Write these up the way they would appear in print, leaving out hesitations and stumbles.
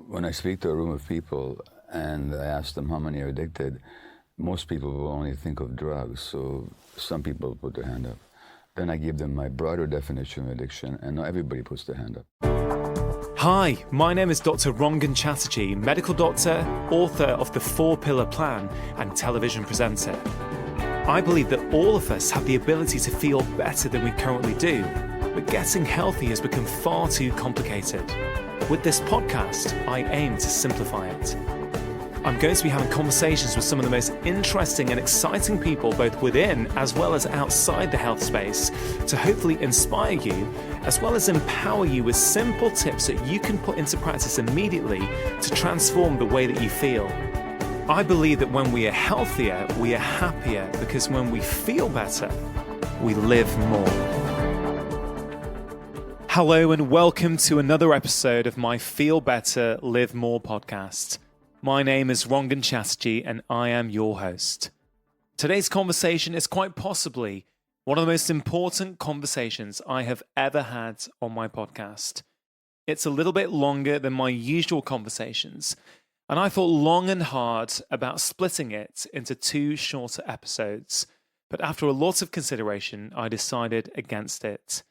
when I speak to a room of people and I ask them how many are addicted, most people will only think of drugs, so some people put their hand up. Then I give them my broader definition of addiction, and not everybody puts their hand up. Hi, my name is Dr. Rangan Chatterjee, medical doctor, author of the 4-Pillar Plan, and television presenter. I believe that all of us have the ability to feel better than we currently do, but getting healthy has become far too complicated. With this podcast, I aim to simplify it. I'm going to be having conversations with some of the most interesting and exciting people both within as well as outside the health space to hopefully inspire you as well as empower you with simple tips that you can put into practice immediately to transform the way that you feel. I believe that when we are healthier, we are happier because when we feel better, we live more. Hello and welcome to another episode of my Feel Better, Live More podcast. My name is Rangan Chatterjee and I am your host. Today's conversation is quite possibly one of the most important conversations I have ever had on my podcast. It's a little bit longer than my usual conversations, and I thought long and hard about splitting it into 2 shorter episodes, but after a lot of consideration, I decided against it.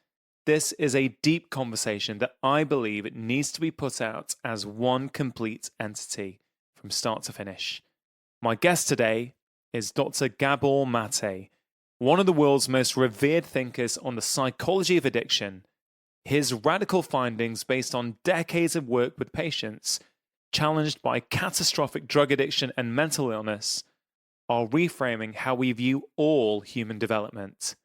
This is a deep conversation that I believe it needs to be put out as one complete entity from start to finish. My guest today is Dr. Gabor Mate, one of the world's most revered thinkers on the psychology of addiction. His radical findings based on decades of work with patients challenged by catastrophic drug addiction and mental illness are reframing how we view all human development.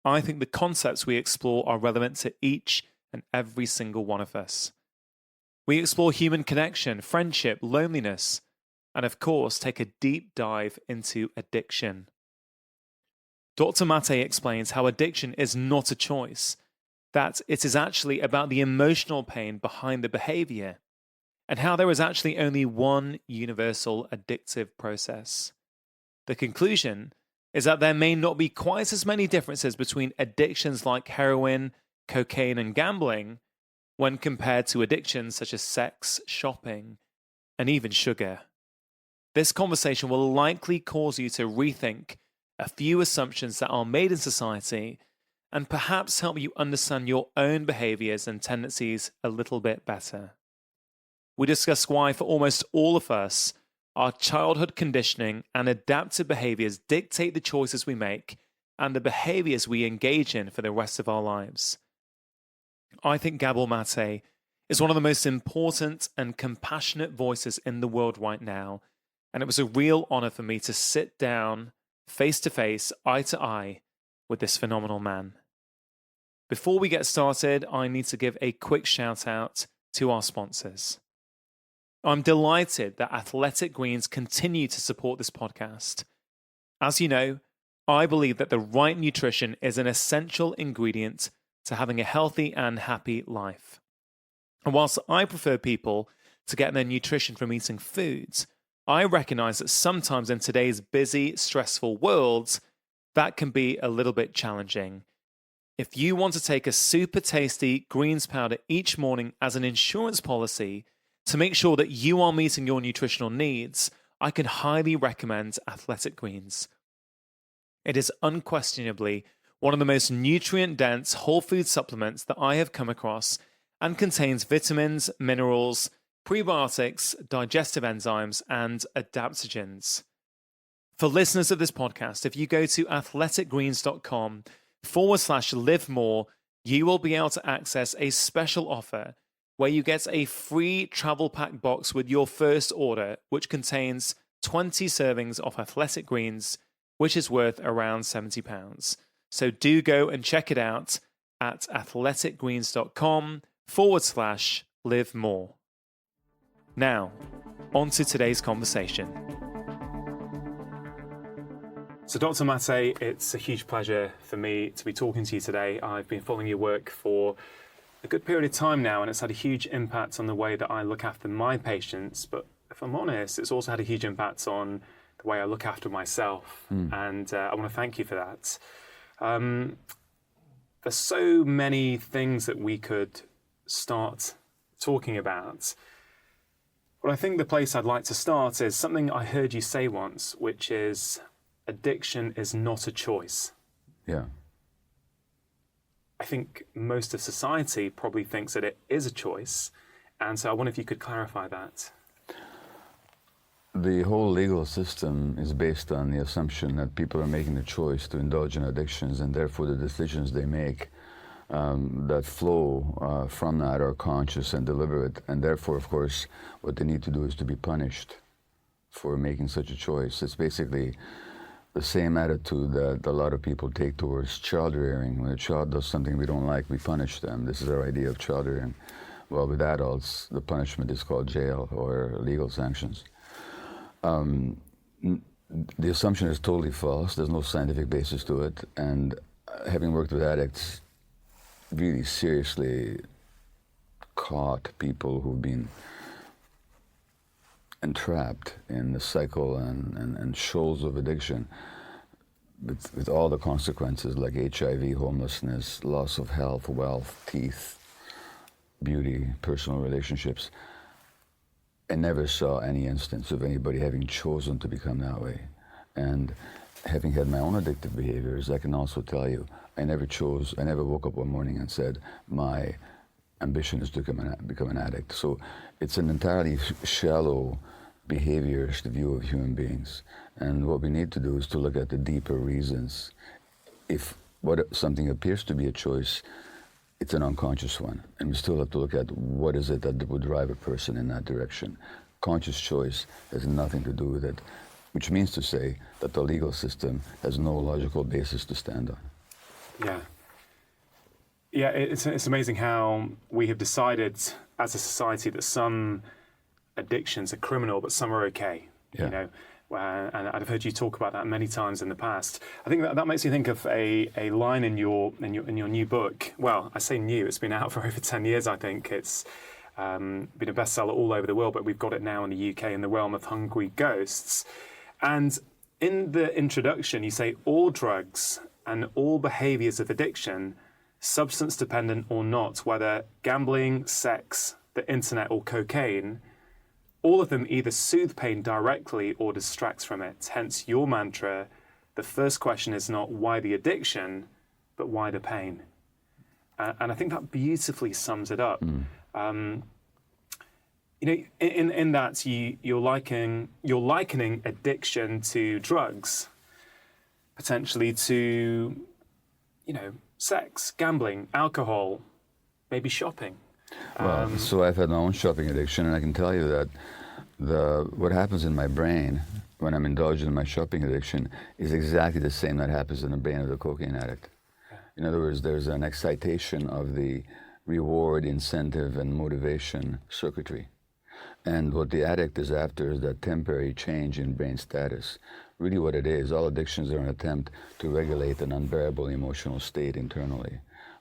I think the concepts we explore are relevant to each and every single one of us. We explore human connection, friendship, loneliness, and of course, take a deep dive into addiction. Dr. Mate explains how addiction is not a choice, that it is actually about the emotional pain behind the behavior, and how there is actually only one universal addictive process. The conclusion is that there may not be quite as many differences between addictions like heroin, cocaine, and gambling when compared to addictions such as sex, shopping, and even sugar. This conversation will likely cause you to rethink a few assumptions that are made in society and perhaps help you understand your own behaviors and tendencies a little bit better. We discuss why, for almost all of us, our childhood conditioning and adaptive behaviors dictate the choices we make and the behaviors we engage in for the rest of our lives. I think Gabor Mate is one of the most important and compassionate voices in the world right now, and it was a real honor for me to sit down, face to face, eye to eye, with this phenomenal man. Before we get started, I need to give a quick shout out to our sponsors. I'm delighted that Athletic Greens continue to support this podcast. As you know, I believe that the right nutrition is an essential ingredient to having a healthy and happy life. And whilst I prefer people to get their nutrition from eating foods, I recognize that sometimes in today's busy, stressful world, that can be a little bit challenging. If you want to take a super tasty greens powder each morning as an insurance policy to make sure that you are meeting your nutritional needs, I can highly recommend Athletic Greens. It is unquestionably one of the most nutrient-dense whole food supplements that I have come across and contains vitamins, minerals, prebiotics, digestive enzymes, and adaptogens. For listeners of this podcast, if you go to athleticgreens.com/live more, you will be able to access a special offer where you get a free travel pack box with your first order, which contains 20 servings of Athletic Greens, which is worth around £70. So do go and check it out at athleticgreens.com/live more. Now, on to today's conversation. So Dr. Mate, it's a huge pleasure for me to be talking to you today. I've been following your work for a good period of time now, and it's had a huge impact on the way that I look after my patients. But if I'm honest, it's also had a huge impact on the way I look after myself. And I want to thank you for that. There's so many things that we could start talking about. Well, I think the place I'd like to start is something I heard you say once, which is addiction is not a choice. Yeah. I think most of society probably thinks that it is a choice. And so I wonder if you could clarify that. The whole legal system is based on the assumption that people are making the choice to indulge in addictions, and therefore the decisions they make that flow from that are conscious and deliberate, and therefore, of course, what they need to do is to be punished for making such a choice. It's basically the same attitude that a lot of people take towards child rearing. When a child does something we don't like, we punish them. This is our idea of child rearing. Well, with adults, the punishment is called jail or legal sanctions. The assumption is totally false. There's no scientific basis to it. And having worked with addicts, really seriously caught people who've been entrapped in the cycle and shoals of addiction with all the consequences like HIV, homelessness, loss of health, wealth, teeth, beauty, personal relationships. I never saw any instance of anybody having chosen to become that way. And having had my own addictive behaviors, I can also tell you, I never woke up one morning and said, my ambition is to become an addict. So it's an entirely shallow behaviorist view of human beings. And what we need to do is to look at the deeper reasons. If something appears to be a choice, it's an unconscious one. And we still have to look at what is it that would drive a person in that direction. Conscious choice has nothing to do with it, which means to say that the legal system has no logical basis to stand on. Yeah. Yeah, it's amazing how we have decided as a society that some addictions are criminal, but some are okay. Yeah. You know, and I've heard you talk about that many times in the past. I think that makes me think of a line in your new book. Well, I say new; it's been out for over 10 years. I think it's been a bestseller all over the world, but we've got it now in the UK in the realm of Hungry Ghosts. And in the introduction, you say all drugs and all behaviors of addiction, substance dependent or not, whether gambling, sex, the internet, or cocaine, all of them either soothe pain directly or distracts from it. Hence your mantra, the first question is not why the addiction, but why the pain. And I think that beautifully sums it up. You know, in that you're likening addiction to drugs, potentially to, you know, sex, gambling, alcohol, maybe shopping. Well, so I've had my own shopping addiction, and I can tell you that what happens in my brain when I'm indulging in my shopping addiction is exactly the same that happens in the brain of the cocaine addict. In other words, there's an excitation of the reward, incentive, and motivation circuitry. And what the addict is after is that temporary change in brain status. Really what it is, all addictions are an attempt to regulate an unbearable emotional state internally.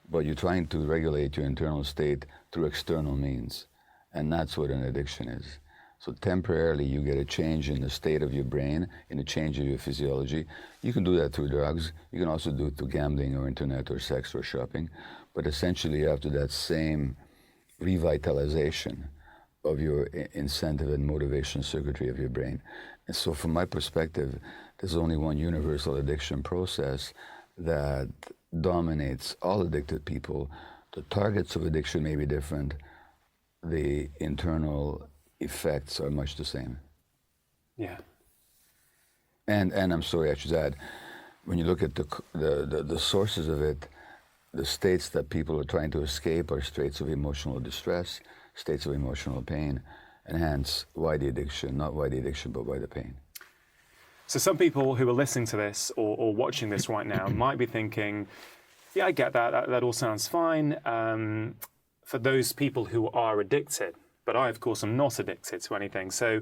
But you're trying to regulate your internal state through external means. And that's what an addiction is. So temporarily you get a change in the state of your brain, in a change of your physiology. You can do that through drugs. You can also do it through gambling or internet or sex or shopping. But essentially after that same revitalization of your incentive and motivation circuitry of your brain. And so from my perspective, there's only one universal addiction process that dominates all addicted people. The targets of addiction may be different. The internal effects are much the same. Yeah. And I'm sorry, I should add, when you look at the sources of it, the states that people are trying to escape are states of emotional distress, states of emotional pain, and hence why the addiction, not why the addiction, but why the pain. So some people who are listening to this or watching this right now might be thinking, yeah, I get that. That all sounds fine for those people who are addicted. But I, of course, am not addicted to anything. So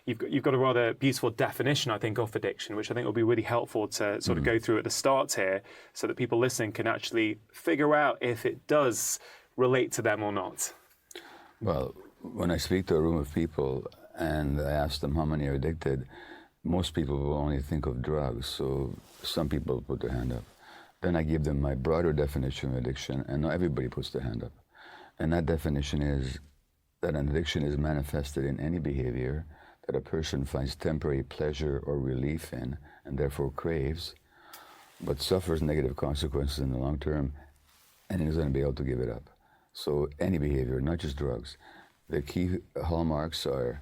you've got a rather beautiful definition, I think, of addiction, which I think will be really helpful to sort of go through at the start here so that people listening can actually figure out if it does relate to them or not. Well, when I speak to a room of people and I ask them how many are addicted, most people will only think of drugs. So some people put their hand up. Then I give them my broader definition of addiction, and not everybody puts their hand up. And that definition is that an addiction is manifested in any behavior that a person finds temporary pleasure or relief in and therefore craves, but suffers negative consequences in the long term and is going to be able to give it up. So any behavior, not just drugs. The key hallmarks are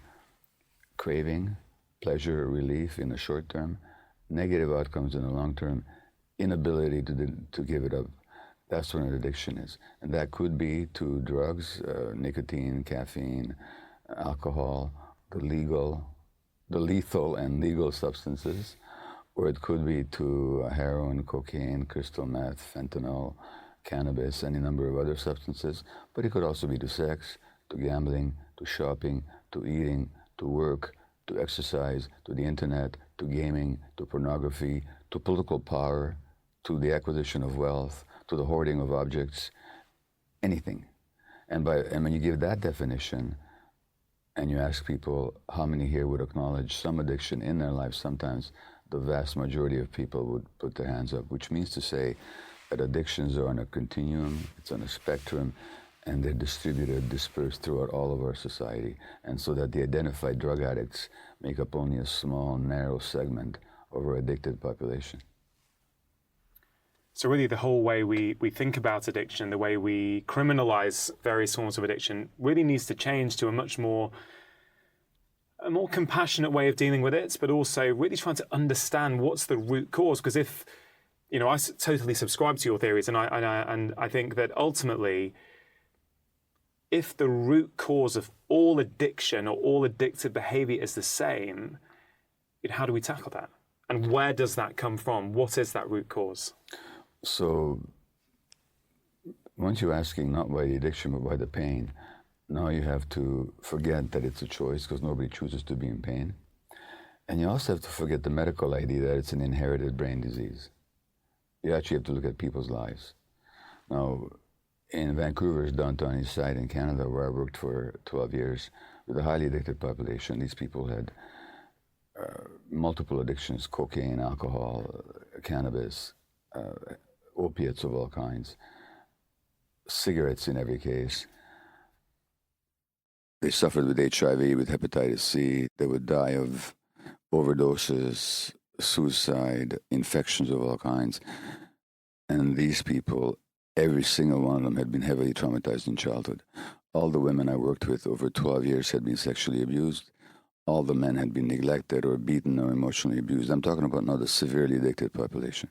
craving, pleasure or relief in the short term, negative outcomes in the long term, inability to give it up. That's what an addiction is. And that could be to drugs, nicotine, caffeine, alcohol, the lethal and legal substances, or it could be to heroin, cocaine, crystal meth, fentanyl, cannabis, any number of other substances. But it could also be to sex, to gambling, to shopping, to eating, to work, to exercise, to the internet, to gaming, to pornography, to political power, to the acquisition of wealth, to the hoarding of objects, anything. And when you give that definition, and you ask people how many here would acknowledge some addiction in their life, sometimes the vast majority of people would put their hands up, which means to say that addictions are on a continuum, it's on a spectrum, and they're distributed, dispersed throughout all of our society. And so that the identified drug addicts make up only a small, narrow segment of our addicted population. So really the whole way we think about addiction, the way we criminalize various forms of addiction really needs to change to a more compassionate way of dealing with it, but also really trying to understand what's the root cause. Because if, I totally subscribe to your theories, and I think that ultimately, if the root cause of all addiction or all addictive behavior is the same, how do we tackle that? And where does that come from? What is that root cause? So once you're asking not why the addiction, but why the pain, now you have to forget that it's a choice, because nobody chooses to be in pain. And you also have to forget the medical idea that it's an inherited brain disease. You actually have to look at people's lives. Now, in Vancouver's downtown east side in Canada, where I worked for 12 years, with a highly addicted population, these people had multiple addictions: cocaine, alcohol, cannabis, opiates of all kinds, cigarettes in every case. They suffered with HIV, with hepatitis C. They would die of overdoses, suicide, infections of all kinds. And these people, every single one of them had been heavily traumatized in childhood. All the women I worked with over 12 years had been sexually abused. All the men had been neglected or beaten or emotionally abused. I'm talking about now the severely addicted population,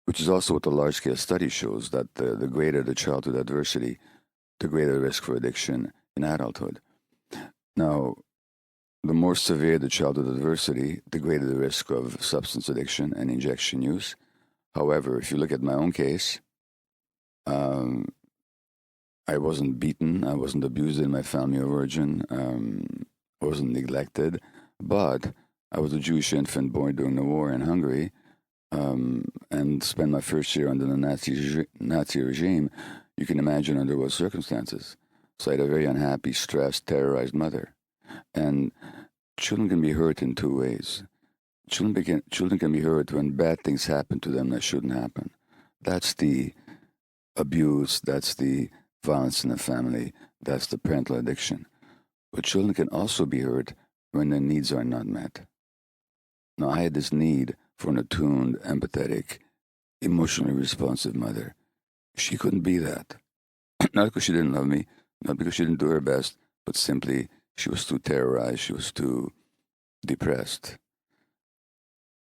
which is also what the large-scale study shows, that the greater the childhood adversity, the greater the risk for addiction in adulthood. Now, the more severe the childhood adversity, the greater the risk of substance addiction and injection use. However, if you look at my own case, I wasn't beaten, I wasn't abused in my family of origin, I wasn't neglected, but I was a Jewish infant born during the war in Hungary, and spent my first year under the Nazi regime. You can imagine under what circumstances. So I had a very unhappy, stressed, terrorized mother. And children can be hurt in two ways. Children can be hurt when bad things happen to them that shouldn't happen. That's the abuse, that's the violence in the family, that's the parental addiction. But children can also be hurt when their needs are not met. Now, I had this need for an attuned, empathetic, emotionally responsive mother. She couldn't be that. Not because she didn't love me, not because she didn't do her best, but simply she was too terrorized, she was too depressed.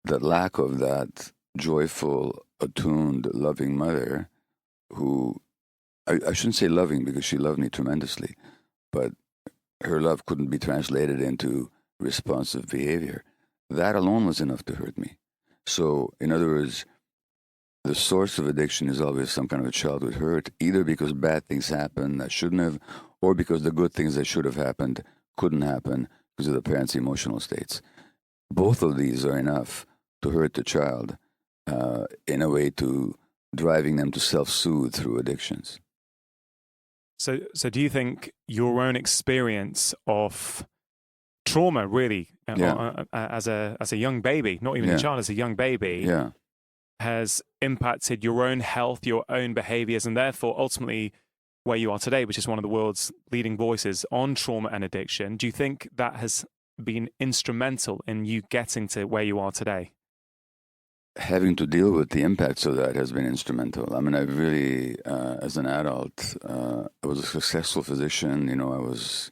The lack of that joyful, attuned, loving mother who, I shouldn't say loving because she loved me tremendously, but her love couldn't be translated into responsive behavior. That alone was enough to hurt me. So, in other words, the source of addiction is always some kind of a childhood hurt, either because bad things happen that shouldn't have, or because the good things that should have happened couldn't happen because of the parents' emotional states. Both of these are enough to hurt the child in a way to driving them to self-soothe through addictions. So do you think your own experience of trauma, really, as a young baby, not even a child, as a young baby, has impacted your own health, your own behaviors, and therefore ultimately where you are today, which is one of the world's leading voices on trauma and addiction. Do you think that has been instrumental in you getting to where you are today? Having to deal with the impacts of that has been instrumental. I mean, I really, as an adult, I was a successful physician. You know, I was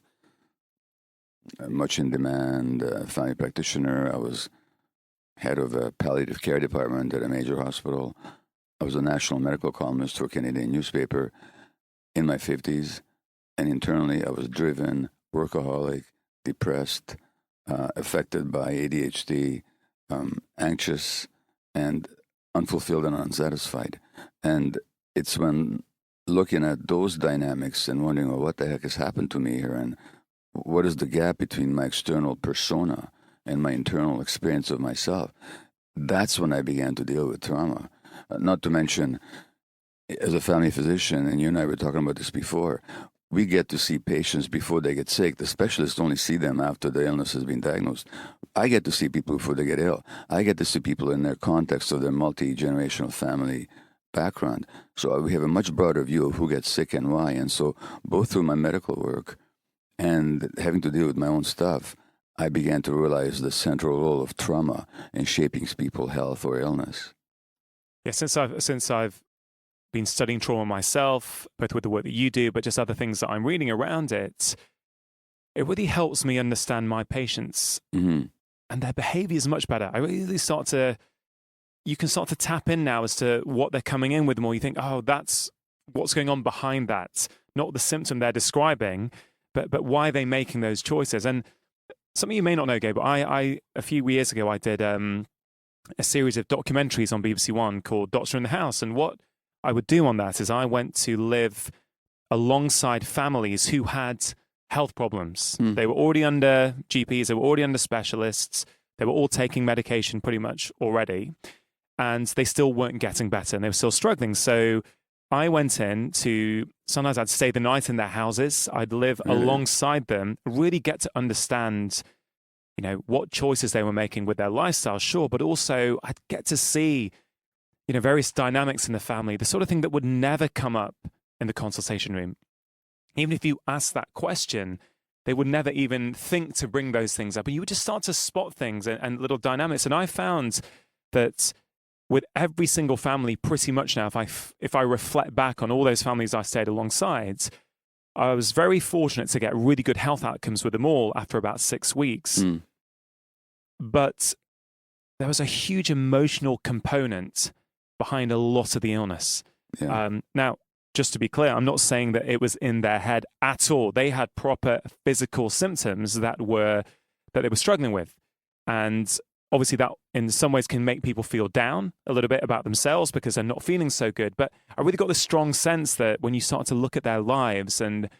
much in demand, family practitioner. I was head of a palliative care department at a major hospital. I was a national medical columnist for a Canadian newspaper in my 50s. And internally, I was driven, workaholic, depressed, affected by ADHD, anxious, and unfulfilled and unsatisfied. And it's when looking at those dynamics and wondering, well, what the heck has happened to me here? And what is the gap between my external persona and my internal experience of myself? That's when I began to deal with trauma. Not to mention, as a family physician, and you and I were talking about this before, we get to see patients before they get sick. The specialists only see them after the illness has been diagnosed. I get to see people before they get ill. I get to see people in their context of their multi-generational family background. So we have a much broader view of who gets sick and why. And so both through my medical work and having to deal with my own stuff, I began to realize the central role of trauma in shaping people's health or illness. Yeah, since I've been studying trauma myself, both with the work that you do, but just other things that I'm reading around it, it really helps me understand my patients and their behavior is much better. I really you can start to tap in now as to what they're coming in with more. You think, oh, that's what's going on behind that, not the symptom they're describing, but why are they making those choices? And something you may not know, Gabe, but I a few years ago, I did a series of documentaries on BBC One called Doctor in the House. And what I would do on that is I went to live alongside families who had health problems. They were already under GPs, they were already under specialists, they were all taking medication pretty much already, and they still weren't getting better and they were still struggling. So I went in to, sometimes I'd stay the night in their houses, I'd live alongside them, really get to understand, you know, what choices they were making with their lifestyle, sure, but also I'd get to see, you know, various dynamics in the family, the sort of thing that would never come up in the consultation room. Even if you ask that question, they would never even think to bring those things up. But you would just start to spot things and little dynamics. And I found that with every single family, pretty much now, if I reflect back on all those families I stayed alongside, I was very fortunate to get really good health outcomes with them all after about 6 weeks. But there was a huge emotional component behind a lot of the illness. Now, just to be clear, I'm not saying that it was in their head at all. They had proper physical symptoms that they were struggling with. And obviously that in some ways can make people feel down a little bit about themselves because they're not feeling so good. But I really got this strong sense that when you start to look at their lives and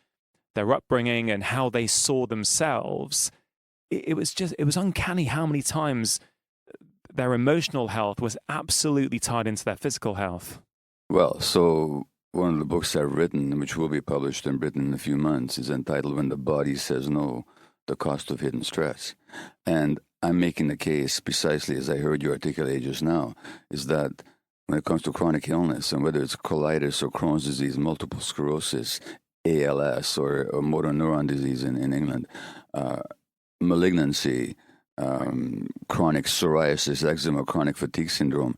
their upbringing and how they saw themselves, it was uncanny how many times their emotional health was absolutely tied into their physical health. Well, so one of the books I've written, which will be published in Britain in a few months, is entitled When the Body Says No, The Cost of Hidden Stress. And I'm making the case, precisely as I heard you articulate just now, is that when it comes to chronic illness, and whether it's colitis or Crohn's disease, multiple sclerosis, ALS, or motor neuron disease in England, malignancy, chronic psoriasis, eczema, chronic fatigue syndrome,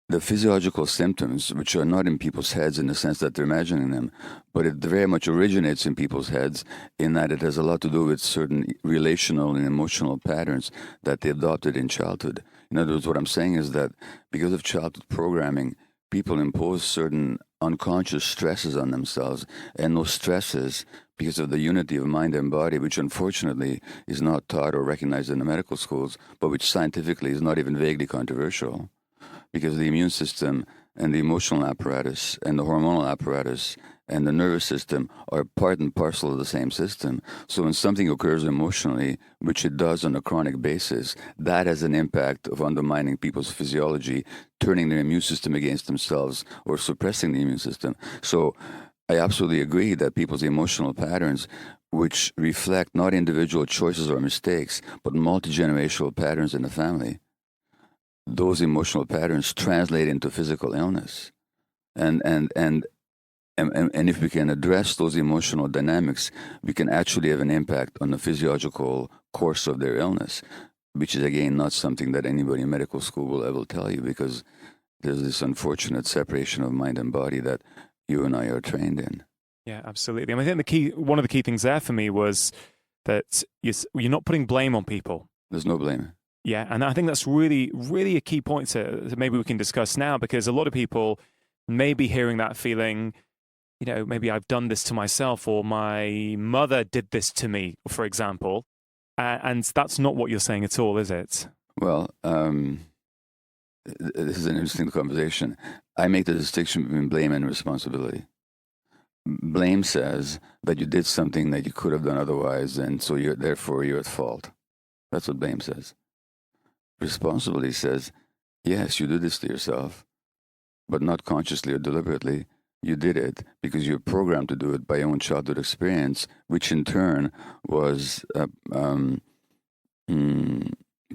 the physiological symptoms, which are not in people's heads in the sense that they're imagining them, but it very much originates in people's heads in that it has a lot to do with certain relational and emotional patterns that they adopted in childhood. In other words, what I'm saying is that because of childhood programming, people impose certain unconscious stresses on themselves, and those stresses, because of the unity of mind and body, which unfortunately is not taught or recognized in the medical schools, but which scientifically is not even vaguely controversial, because the immune system and the emotional apparatus and the hormonal apparatus and the nervous system are part and parcel of the same system. So when something occurs emotionally, which it does on a chronic basis, that has an impact of undermining people's physiology, turning their immune system against themselves or suppressing the immune system. So I absolutely agree that people's emotional patterns, which reflect not individual choices or mistakes, but multi-generational patterns in the family, those emotional patterns translate into physical illness. And And if we can address those emotional dynamics, we can actually have an impact on the physiological course of their illness, which is, again, not something that anybody in medical school will ever tell you, because there's this unfortunate separation of mind and body that you and I are trained in. Yeah, absolutely. I mean, I think one of the key things there for me was that you're not putting blame on people. There's no blame. Yeah, and I think that's really, really a key point to maybe we can discuss now, because a lot of people may be hearing that feeling, maybe I've done this to myself, or my mother did this to me, for example. And that's not what you're saying at all, is it? Well, this is an interesting conversation. I make the distinction between blame and responsibility. Blame says that you did something that you could have done otherwise, and so therefore you're at fault. That's what blame says. Responsibility says, yes, you did this to yourself, but not consciously or deliberately. You did it because you're programmed to do it by your own childhood experience, which in turn was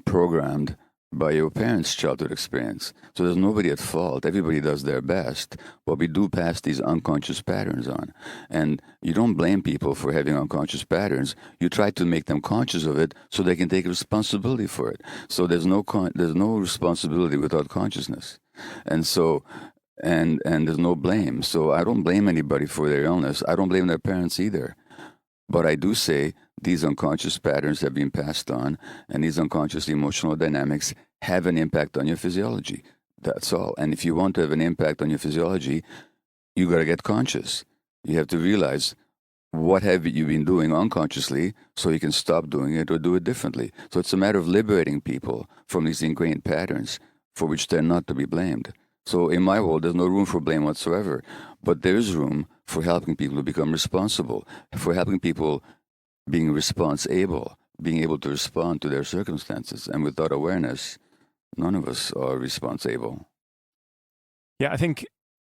programmed by your parents' childhood experience. So there's nobody at fault. Everybody does their best, but we do pass these unconscious patterns on. And you don't blame people for having unconscious patterns. You try to make them conscious of it so they can take responsibility for it. So there's no responsibility without consciousness. And so and there's no blame. So I don't blame anybody for their illness. I don't blame their parents either. But I do say these unconscious patterns have been passed on, and these unconscious emotional dynamics have an impact on your physiology. That's all. And if you want to have an impact on your physiology, you got to get conscious. You have to realize what have you been doing unconsciously so you can stop doing it or do it differently. So it's a matter of liberating people from these ingrained patterns for which they're not to be blamed. So in my world, there's no room for blame whatsoever. But there is room for helping people to become responsible, for helping people being response-able, being able to respond to their circumstances. And without awareness, none of us are response-able. Yeah, I think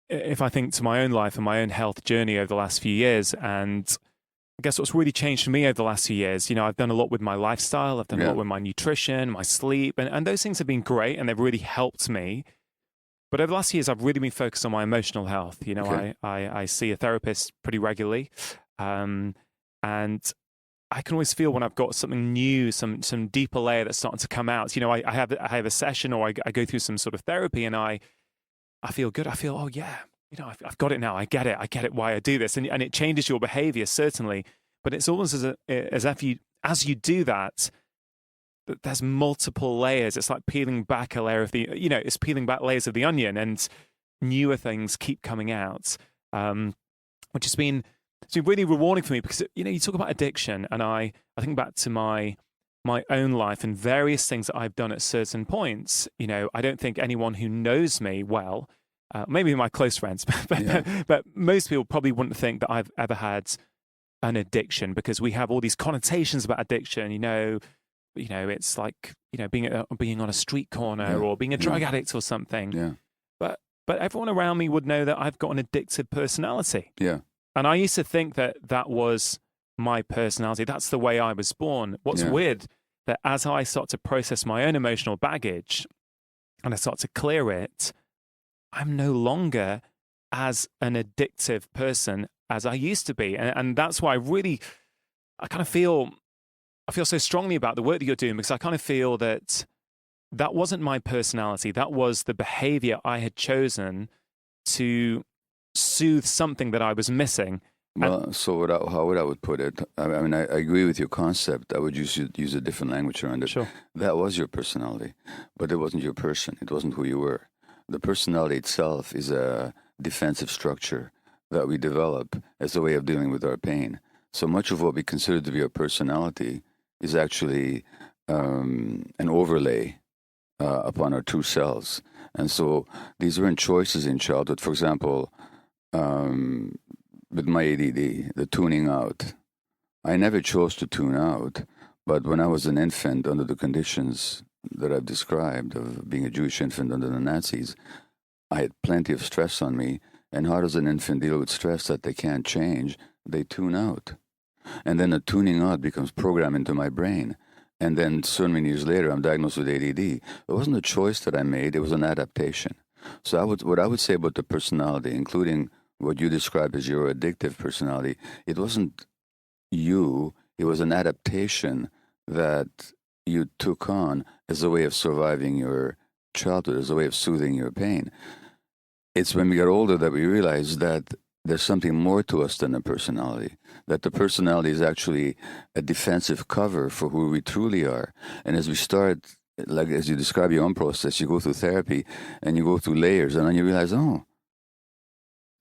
if I think to my own life and my own health journey over the last few years, and I guess what's really changed for me over the last few years, I've done a lot with my lifestyle, I've done a lot with my nutrition, my sleep, and those things have been great and they've really helped me. But over the last years, I've really been focused on my emotional health. I see a therapist pretty regularly, and I can always feel when I've got something new, some deeper layer that's starting to come out. I have a session, or I go through some sort of therapy, and I feel good. I feel, oh yeah, I've got it now. I get it why I do this, and it changes your behavior certainly. But it's almost as you do that, there's multiple layers. It's like peeling back a layer of it's peeling back layers of the onion, and newer things keep coming out, which has been really rewarding for me, because you talk about addiction, and I think back to my own life and various things that I've done at certain points. I don't think anyone who knows me well, maybe my close friends, but most people probably wouldn't think that I've ever had an addiction, because we have all these connotations about addiction. It's like being on a street corner or being a drug addict or something. Yeah. But everyone around me would know that I've got an addictive personality. Yeah. And I used to think that was my personality. That's the way I was born. What's weird, that as I start to process my own emotional baggage and I start to clear it, I'm no longer as an addictive person as I used to be. And that's why I kind of feel so strongly about the work that you're doing, because I kind of feel that wasn't my personality. That was the behavior I had chosen to soothe something that I was missing. Well, so how would I put it? I mean, I agree with your concept. I would use a different language around it. Sure. That was your personality, but it wasn't your person. It wasn't who you were. The personality itself is a defensive structure that we develop as a way of dealing with our pain. So much of what we consider to be our personality is actually an overlay upon our true selves. And so these weren't choices in childhood. For example, with my ADD, the tuning out, I never chose to tune out. But when I was an infant, under the conditions that I've described of being a Jewish infant under the Nazis, I had plenty of stress on me. And how does an infant deal with stress that they can't change? They tune out. And then the tuning out becomes programmed into my brain. And then so many years later, I'm diagnosed with ADD. It wasn't a choice that I made. It was an adaptation. So what I would say about the personality, including what you described as your addictive personality, it wasn't you, it was an adaptation that you took on as a way of surviving your childhood, as a way of soothing your pain. It's when we got older that we realize that there's something more to us than a personality, that the personality is actually a defensive cover for who we truly are. And as we start, like as you describe your own process, you go through therapy and you go through layers, and then you realize, oh,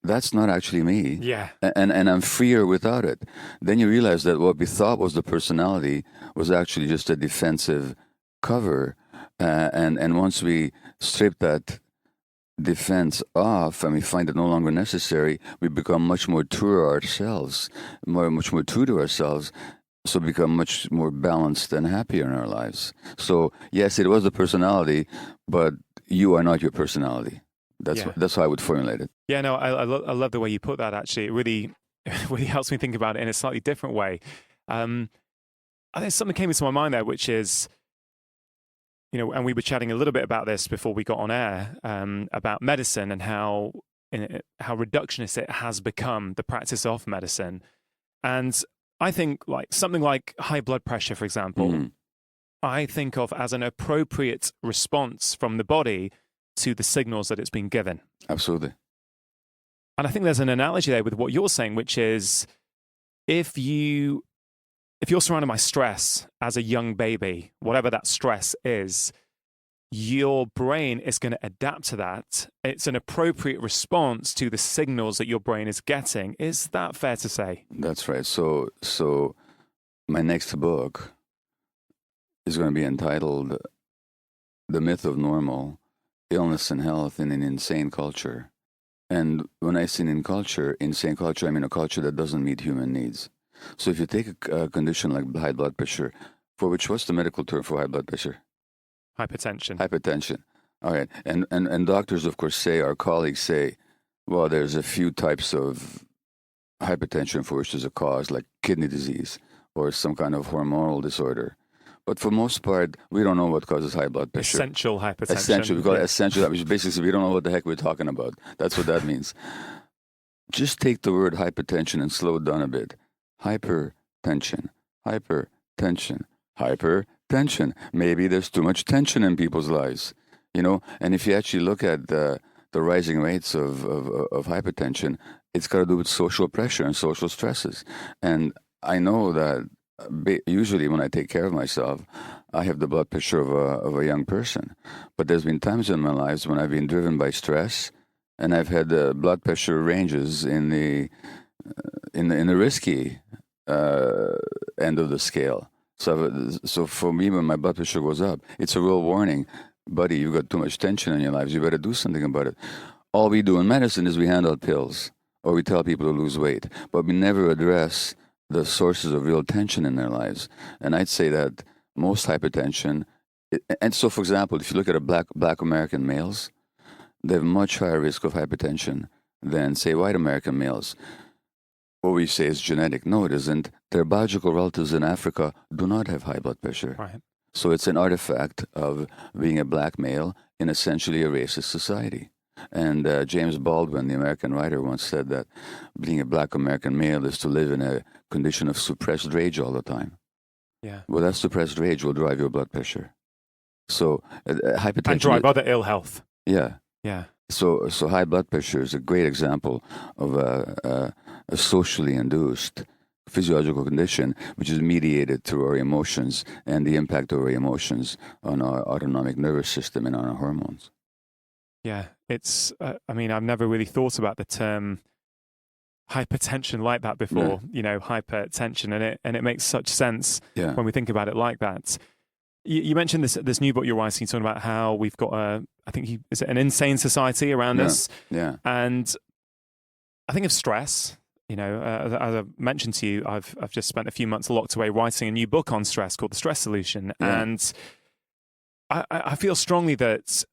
that's not actually me. Yeah. And I'm freer without it. Then you realize that what we thought was the personality was actually just a defensive cover. And once we strip that defense off and we find it no longer necessary, we become much more true to ourselves, much more true to ourselves. So become much more balanced and happier in our lives. So yes, it was the personality, but you are not your personality. That's how I would formulate it. Yeah, no, I love the way you put that. Actually, it really really helps me think about it in a slightly different way. I think something came into my mind there, which is, and we were chatting a little bit about this before we got on air, about medicine and how reductionist it has become, the practice of medicine. And I think like something like high blood pressure, for example, I think of as an appropriate response from the body to the signals that it's been given. Absolutely. And I think there's an analogy there with what you're saying, which is if you're surrounded by stress as a young baby, whatever that stress is, your brain is going to adapt to that. It's an appropriate response to the signals that your brain is getting. Is that fair to say? That's right. So my next book is going to be entitled The Myth of Normal, Illness and Health in an Insane Culture. And when I say insane culture, I mean a culture that doesn't meet human needs. So if you take a condition like high blood pressure, for which what's the medical term for high blood pressure? Hypertension. Hypertension. All right. And doctors, of course, our colleagues say, well, there's a few types of hypertension for which there's a cause, like kidney disease or some kind of hormonal disorder. But for most part, we don't know what causes high blood pressure. Essential hypertension. Essential. We call it essential, which basically we don't know what the heck we're talking about. That's what that means. Just take the word hypertension and slow it down a bit. Hypertension, hypertension, hypertension. Maybe there's too much tension in people's lives, And if you actually look at the rising rates of hypertension, it's got to do with social pressure and social stresses. And I know that usually when I take care of myself, I have the blood pressure of a young person. But there's been times in my lives when I've been driven by stress, and I've had blood pressure ranges in the risky end of the scale. So for me, when my blood pressure goes up, it's a real warning. Buddy, you've got too much tension in your lives. You better do something about it. All we do in medicine is we hand out pills, or we tell people to lose weight, but we never address the sources of real tension in their lives. And I'd say that most hypertension, and so for example, if you look at black American males, they have much higher risk of hypertension than, say, white American males. What we say is genetic. No, it isn't. Their biological relatives in Africa do not have high blood pressure. Right. So it's an artifact of being a black male in essentially a racist society. And James Baldwin, the American writer, once said that being a black American male is to live in a condition of suppressed rage all the time. Yeah. Well, that suppressed rage will drive your blood pressure. So hypertension... And drive other ill health. Yeah. Yeah. So high blood pressure is a great example of a socially induced physiological condition which is mediated through our emotions and the impact of our emotions on our autonomic nervous system and on our hormones. Yeah, it's, I've never really thought about the term hypertension like that before, hypertension, and it makes such sense when we think about it like that. You mentioned this new book you're writing, talking about how we've got is it an insane society around us? Yeah. And I think of stress. As I mentioned to you, I've just spent a few months locked away writing a new book on stress called The Stress Solution. Yeah. And I feel strongly that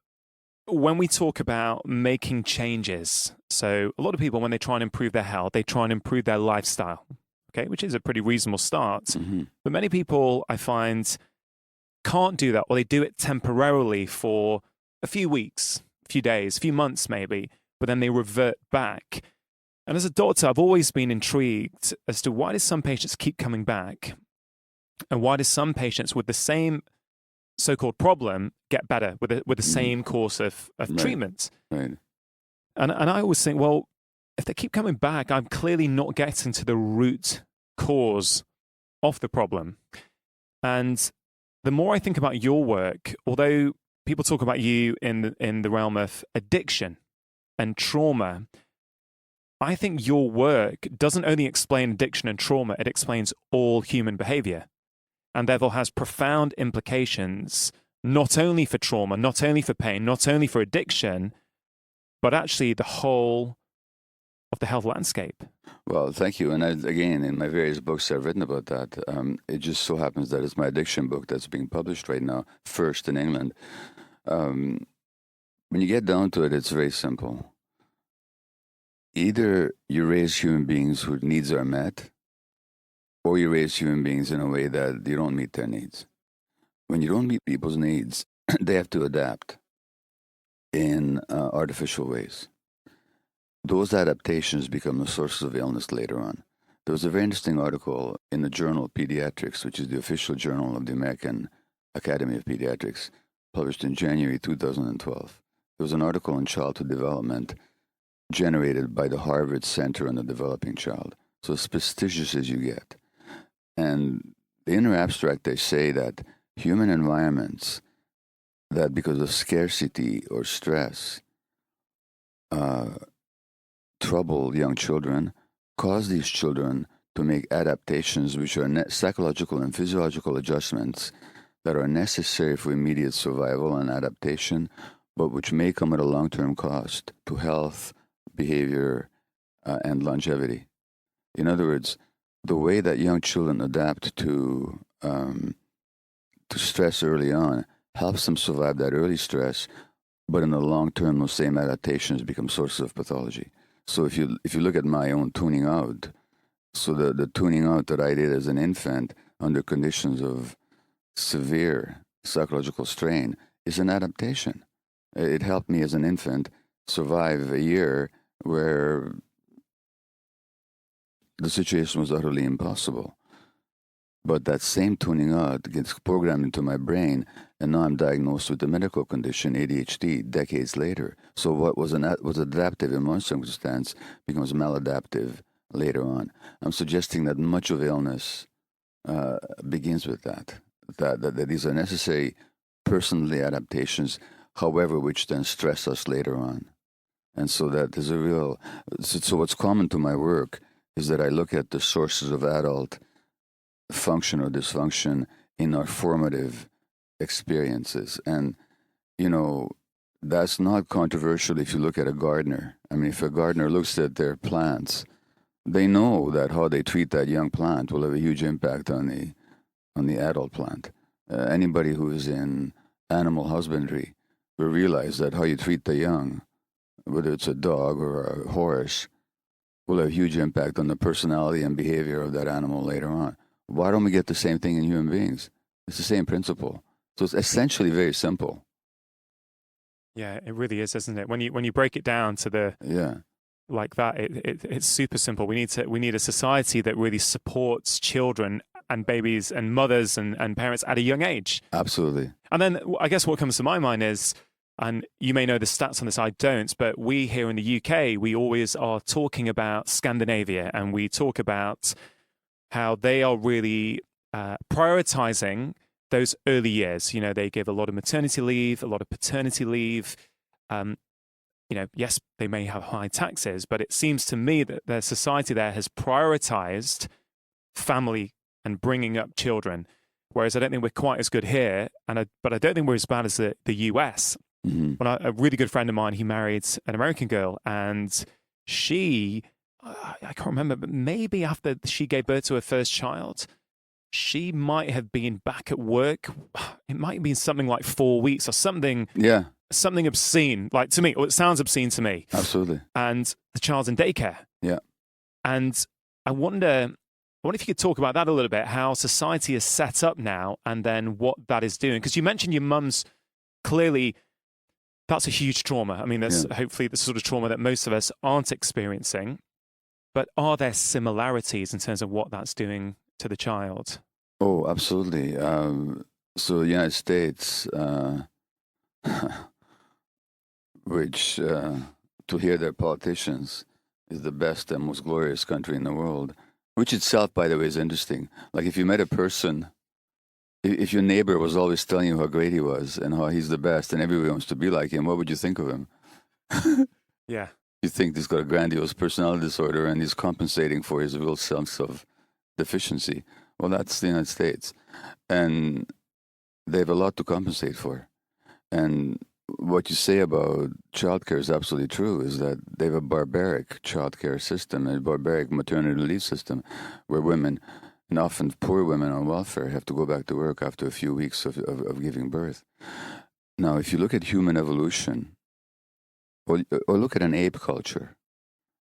when we talk about making changes, so a lot of people, when they try and improve their health, they try and improve their lifestyle, okay, which is a pretty reasonable start. Mm-hmm. But many people, I find, can't do that, or they do it temporarily for a few weeks, a few days, a few months maybe, but then they revert back. And as a doctor, I've always been intrigued as to why do some patients keep coming back, and why do some patients with the same so-called problem get better with the same course of treatment. Right. And I always think, well, if they keep coming back, I'm clearly not getting to the root cause of the problem. And the more I think about your work, although people talk about you in the realm of addiction and trauma, I think your work doesn't only explain addiction and trauma, it explains all human behavior, and therefore has profound implications, not only for trauma, not only for pain, not only for addiction, but actually the whole of the health landscape. Well, thank you. And again, in my various books I've written about that. It just so happens that it's my addiction book that's being published right now, first in England. When you get down to it, it's very simple. Either you raise human beings whose needs are met, or you raise human beings in a way that you don't meet their needs. When you don't meet people's needs, they have to adapt in artificial ways. Those adaptations become a source of illness later on. There was a very interesting article in the journal Pediatrics, which is the official journal of the American Academy of Pediatrics, published in January 2012. There was an article on childhood development generated by the Harvard Center on the Developing Child. So as prestigious as you get. And the inner abstract, they say that human environments that because of scarcity or stress trouble young children, cause these children to make adaptations which are psychological and physiological adjustments that are necessary for immediate survival and adaptation, but which may come at a long-term cost to health, behavior, and longevity. In other words, the way that young children adapt to stress early on helps them survive that early stress, but in the long term, those same adaptations become sources of pathology. So if you look at my own tuning out, so the tuning out that I did as an infant under conditions of severe psychological strain is an adaptation. It helped me as an infant survive a year where the situation was utterly impossible. But that same tuning out gets programmed into my brain, and now I'm diagnosed with a medical condition, ADHD, decades later. So what was adaptive in one circumstance becomes maladaptive later on. I'm suggesting that much of illness begins with that these are necessary personally adaptations, however, which then stress us later on. And so that there's a real, so what's common to my work is that I look at the sources of adult function or dysfunction in our formative experiences. And, you know, that's not controversial if you look at a gardener. I mean, if a gardener looks at their plants, they know that how they treat that young plant will have a huge impact on the adult plant. Anybody who is in animal husbandry will realize that how you treat the young, whether it's a dog or a horse, will have a huge impact on the personality and behavior of that animal later on. Why don't we get the same thing in human beings? It's the same principle. So it's essentially very simple. Yeah, it really is, isn't it? When you break it down to the like that, it's super simple. We need a society that really supports children and babies and mothers and parents at a young age. Absolutely. And then I guess what comes to my mind is, and you may know the stats on this, I don't, but we here in the UK, we always are talking about Scandinavia, and we talk about how they are really prioritizing those early years. You know, they give a lot of maternity leave, a lot of paternity leave. You know, yes, they may have high taxes, but it seems to me that their society there has prioritized family and bringing up children, whereas I don't think we're quite as good here, but I don't think we're as bad as the US. Mm-hmm. When a really good friend of mine, he married an American girl, and she, I can't remember, but maybe after she gave birth to her first child, she might have been back at work. It might have been something like 4 weeks or something. Yeah. Something obscene, like to me, or it sounds obscene to me. Absolutely. And the child's in daycare. Yeah. And I wonder if you could talk about that a little bit, how society is set up now, and then what that is doing. Because you mentioned your mum's, clearly, that's a huge trauma. I mean, that's hopefully the sort of trauma that most of us aren't experiencing. but are there similarities in terms of what that's doing to the child? Oh, absolutely. So the United States, which to hear their politicians is the best and most glorious country in the world, which itself, by the way, is interesting. Like if you met a person, if your neighbor was always telling you how great he was and how he's the best and everybody wants to be like him, what would you think of him? Yeah. You think he's got a grandiose personality disorder and he's compensating for his real sense of deficiency. Well, that's the United States. And they have a lot to compensate for. And what you say about childcare is absolutely true, is that they have a barbaric childcare system, a barbaric maternity leave system, where women, and often poor women on welfare, have to go back to work after a few weeks of giving birth. Now, if you look at human evolution, or look at an ape culture,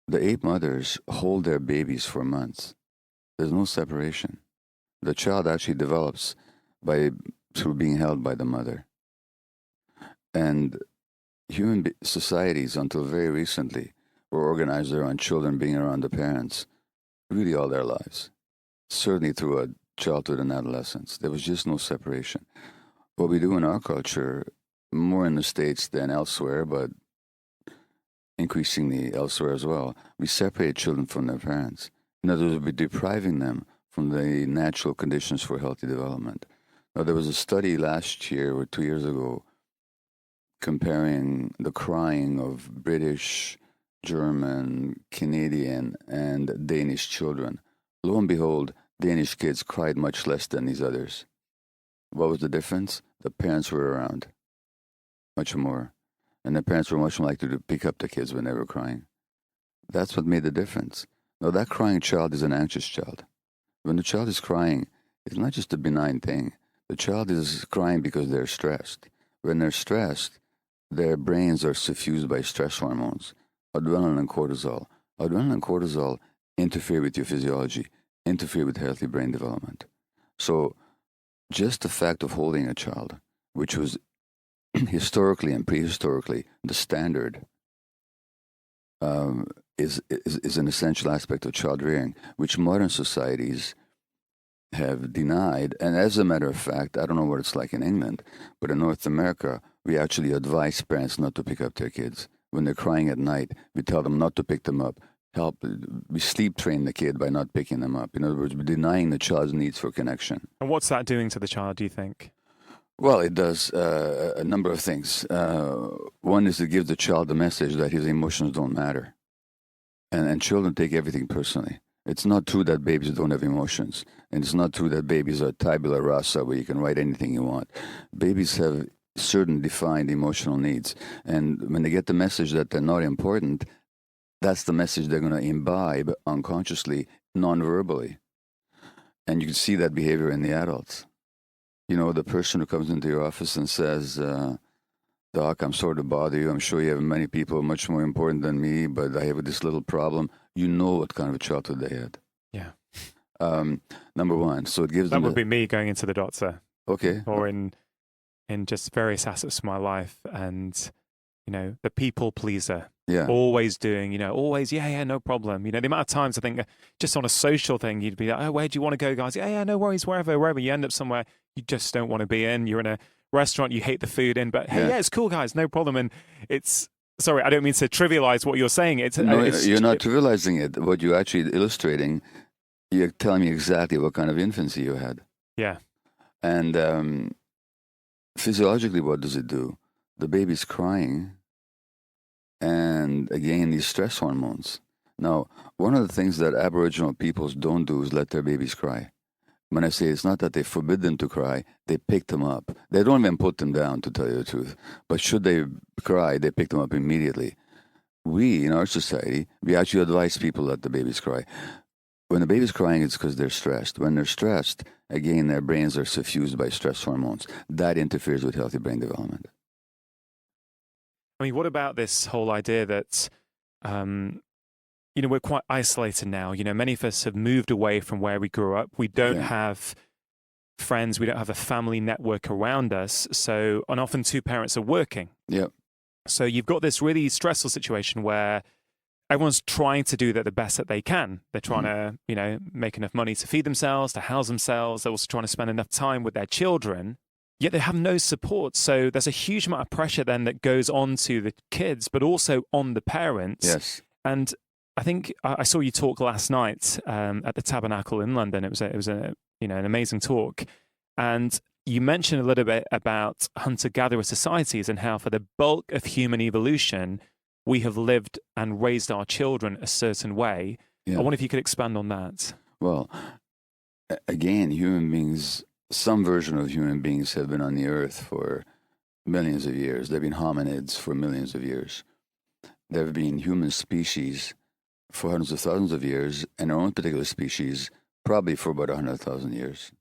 the ape mothers hold their babies for months. There's no separation. The child actually develops through being held by the mother. And human societies, until very recently, were organized around children being around the parents really all their lives, certainly through a childhood and adolescence. There was just no separation. What we do in our culture, more in the States than elsewhere, but increasingly elsewhere as well, we separate children from their parents. In other words, we're depriving them from the natural conditions for healthy development. Now, there was a study last year or 2 years ago comparing the crying of British, German, Canadian, and Danish children. Lo and behold, Danish kids cried much less than these others. What was the difference? The parents were around much more. And the parents were much more likely to pick up the kids when they were crying. That's what made the difference. Now, that crying child is an anxious child. When the child is crying, it's not just a benign thing. The child is crying because they're stressed. When they're stressed, their brains are suffused by stress hormones, adrenaline and cortisol. Adrenaline and cortisol interfere with your physiology, interfere with healthy brain development. So just the fact of holding a child, which was historically and prehistorically the standard, is an essential aspect of child rearing, which modern societies have denied. And as a matter of fact, I don't know what it's like in England, but in North America, we actually advise parents not to pick up their kids. When they're crying at night, we tell them not to pick them up. We sleep train the kid by not picking them up. In other words, we're denying the child's needs for connection. And what's that doing to the child, do you think? Well, it does a number of things. One is to give the child the message that his emotions don't matter. And children take everything personally. It's not true that babies don't have emotions. And it's not true that babies are tabula rasa, where you can write anything you want. Babies have certain defined emotional needs. And when they get the message that they're not important, that's the message they're going to imbibe unconsciously, non-verbally. And you can see that behavior in the adults. You know, the person who comes into your office and says, Doc, I'm sorry to bother you. I'm sure you have many people much more important than me, but I have this little problem. You know what kind of a childhood they had. Yeah. Number one. So it gives that them... would be me going into the doctor. Okay. Or in just various aspects of my life. And, you know, the people pleaser. Yeah. Always doing, you know, always, yeah, no problem. You know, the amount of times I think just on a social thing, you'd be like, oh, where do you want to go, guys? Yeah, no worries, wherever. You end up somewhere you just don't want to be in. You're in a restaurant you hate the food in, but hey, yeah, it's cool, guys, no problem. And it's, sorry, I don't mean to trivialize what you're saying. You're not trivializing it. What you're actually illustrating, you're telling me exactly what kind of infancy you had. Yeah. And physiologically, what does it do? The baby's crying. And again, these stress hormones. Now, one of the things that Aboriginal peoples don't do is let their babies cry. When I say it's not that they forbid them to cry, they pick them up. They don't even put them down, to tell you the truth. But should they cry, they pick them up immediately. We, in our society, we actually advise people let the babies cry. When the baby's crying, it's because they're stressed. When they're stressed, again, their brains are suffused by stress hormones. That interferes with healthy brain development. I mean, what about this whole idea that, you know, we're quite isolated now. You know, many of us have moved away from where we grew up. We don't have friends. We don't have a family network around us. So, and often two parents are working. Yep. So you've got this really stressful situation where everyone's trying to do the best that they can. They're trying to, make enough money to feed themselves, to house themselves. They're also trying to spend enough time with their children, yet they have no support. So there's a huge amount of pressure then that goes on to the kids, but also on the parents. Yes. And I think I saw you talk last night at the Tabernacle in London. It was an amazing talk. And you mentioned a little bit about hunter-gatherer societies and how for the bulk of human evolution, we have lived and raised our children a certain way. Yeah. I wonder if you could expand on that. Well, again, human beings, some version of human beings have been on the earth for millions of years. There have been hominids for millions of years. There have been human species for hundreds of thousands of years, and our own particular species probably for about 100,000 years.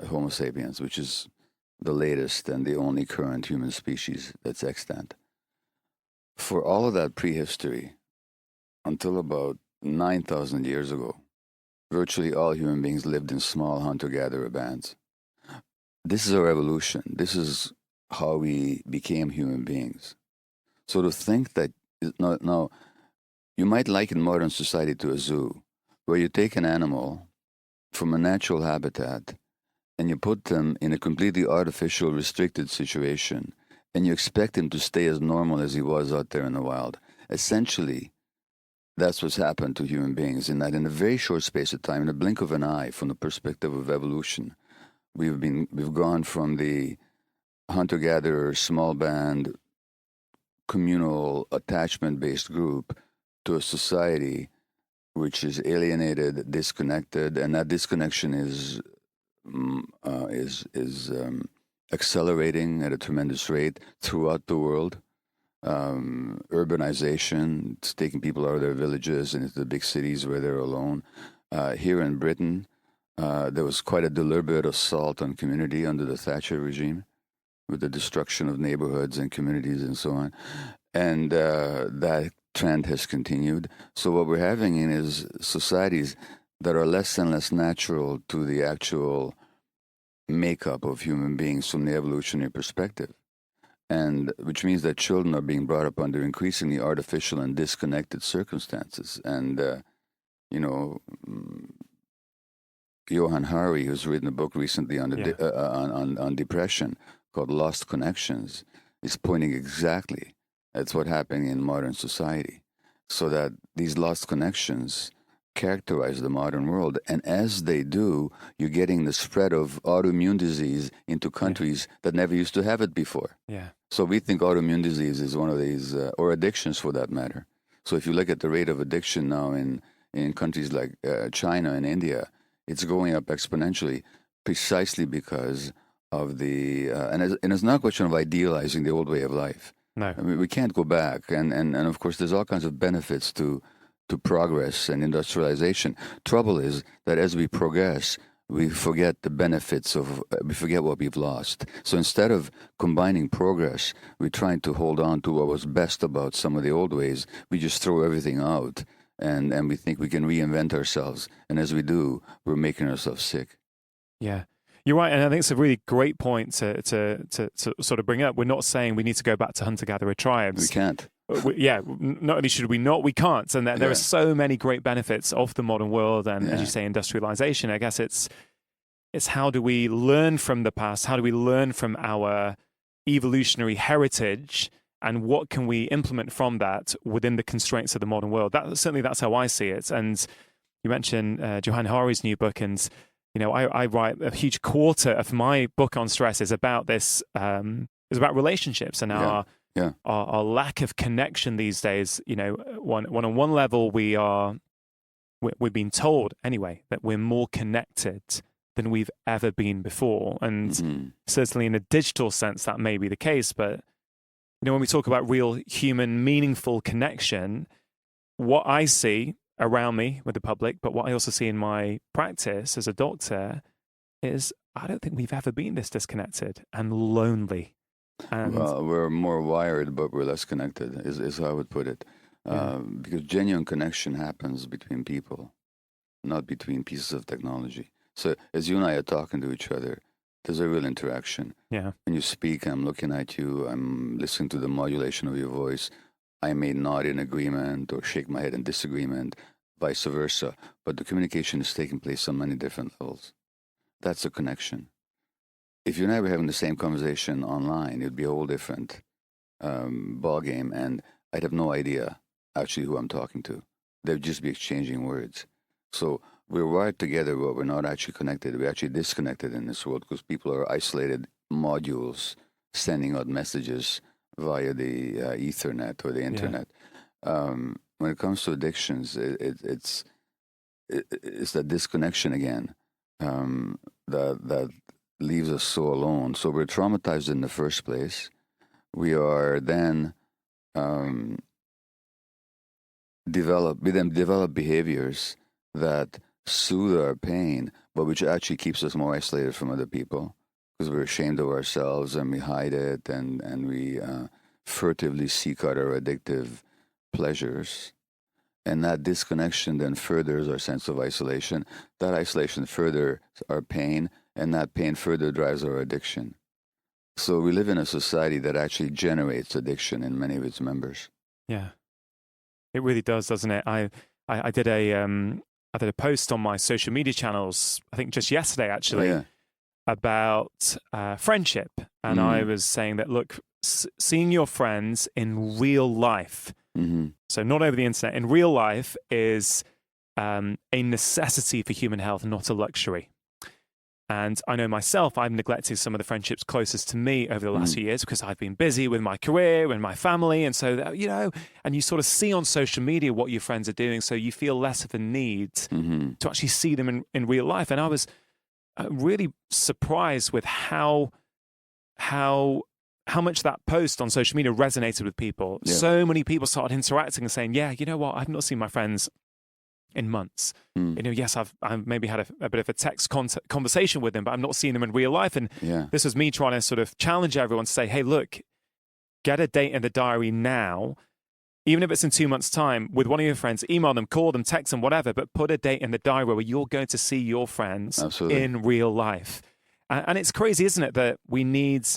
Homo sapiens, which is the latest and the only current human species that's extant. For all of that prehistory, until about 9,000 years ago, virtually all human beings lived in small hunter-gatherer bands. This is our evolution. This is how we became human beings. So to think that, now, you might liken modern society to a zoo, where you take an animal from a natural habitat and you put them in a completely artificial, restricted situation, and you expect him to stay as normal as he was out there in the wild. Essentially, that's what's happened to human beings, in that in a very short space of time, in a blink of an eye, from the perspective of evolution, we've gone from the hunter-gatherer, small band, communal, attachment-based group to a society which is alienated, disconnected, and that disconnection is accelerating at a tremendous rate throughout the world. Urbanization, it's taking people out of their villages and into the big cities where they're alone. Here in Britain, there was quite a deliberate assault on community under the Thatcher regime, with the destruction of neighborhoods and communities and so on. And that trend has continued. So what we're having is societies that are less and less natural to the actual makeup of human beings from the evolutionary perspective. And which means that children are being brought up under increasingly artificial and disconnected circumstances. And, Johann Hari, who's written a book recently on depression called Lost Connections, is pointing exactly at what's happening in modern society. So that these lost connections characterize the modern world. And as they do, you're getting the spread of autoimmune disease into countries that never used to have it before. Yeah. So we think autoimmune disease is one of these, or addictions for that matter. So if you look at the rate of addiction now in countries like China and India, it's going up exponentially precisely because of the, and it's not a question of idealizing the old way of life. No. I mean, we can't go back. And of course, there's all kinds of benefits to progress and industrialization. Trouble is that as we progress, we forget the benefits we forget what we've lost. So instead of combining progress, we're trying to hold on to what was best about some of the old ways. We just throw everything out and we think we can reinvent ourselves. And as we do, we're making ourselves sick. Yeah. You're right, and I think it's a really great point to sort of bring up. We're not saying we need to go back to hunter-gatherer tribes. We can't. Not only should we not, we can't. And there are so many great benefits of the modern world and, as you say, industrialization. I guess it's how do we learn from the past? How do we learn from our evolutionary heritage? And what can we implement from that within the constraints of the modern world? That's how I see it. And you mentioned Johann Hari's new book, and I write a huge quarter of my book on stress is about this. Is about relationships and our lack of connection these days. On one level, we're being told anyway that we're more connected than we've ever been before, and certainly in a digital sense that may be the case. But when we talk about real human, meaningful connection, what I see around me with the public, but what I also see in my practice as a doctor is I don't think we've ever been this disconnected and lonely. And well, we're more wired, but we're less connected, is how I would put it. Because genuine connection happens between people, not between pieces of technology. So as you and I are talking to each other, there's a real interaction. Yeah. When you speak, I'm looking at you, I'm listening to the modulation of your voice. I may nod in agreement or shake my head in disagreement, vice versa. But the communication is taking place on many different levels. That's a connection. If you're never having the same conversation online, it'd be a whole different ball game, and I'd have no idea actually who I'm talking to. They'd just be exchanging words. So we're wired together, but we're not actually connected. We're actually disconnected in this world because people are isolated modules sending out messages via the Ethernet or the internet. When it comes to addictions, it's that disconnection again that leaves us so alone. So we're traumatized in the first place. We are then develop behaviors that soothe our pain, but which actually keeps us more isolated from other people because we're ashamed of ourselves and we hide it and we furtively seek out our addictive pleasures. And that disconnection then furthers our sense of isolation. That isolation furthers our pain, and that pain further drives our addiction. So we live in a society that actually generates addiction in many of its members. Yeah, it really does, doesn't it? I did a post on my social media channels, I think just yesterday actually, about friendship, and I was saying that look, seeing your friends in real life, so not over the internet, in real life is a necessity for human health, not a luxury. And I know myself, I've neglected some of the friendships closest to me over the last few years because I've been busy with my career and my family. And so, and you sort of see on social media what your friends are doing. So you feel less of a need to actually see them in real life. And I was really surprised with how much that post on social media resonated with people. Yeah. So many people started interacting and saying, yeah, you know what, I've not seen my friends in months. Yes, I've maybe had a bit of a text conversation with them, but I'm not seeing them in real life. And this was me trying to sort of challenge everyone to say, hey, look, get a date in the diary now, even if it's in 2 months' time, with one of your friends, email them, call them, text them, whatever, but put a date in the diary where you're going to see your friends in real life. And it's crazy, isn't it, that we need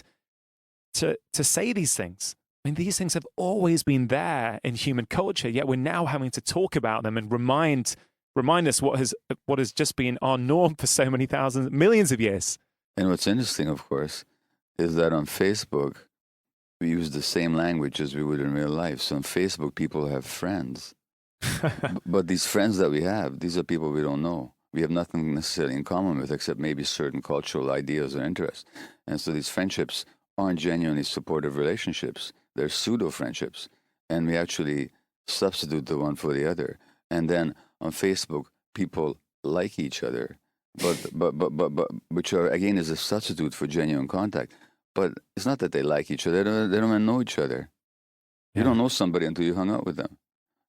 to say these things. I mean, these things have always been there in human culture, yet we're now having to talk about them and remind us what has just been our norm for so many millions of years. And what's interesting, of course, is that on Facebook, we use the same language as we would in real life. So on Facebook, people have friends. But these friends that we have, these are people we don't know. We have nothing necessarily in common with except maybe certain cultural ideas or interests. And so these friendships aren't genuinely supportive relationships. They're pseudo-friendships, and we actually substitute the one for the other. And then on Facebook, people like each other, but which are again is a substitute for genuine contact. But it's not that they like each other; they don't even know each other. Yeah. You don't know somebody until you hung out with them,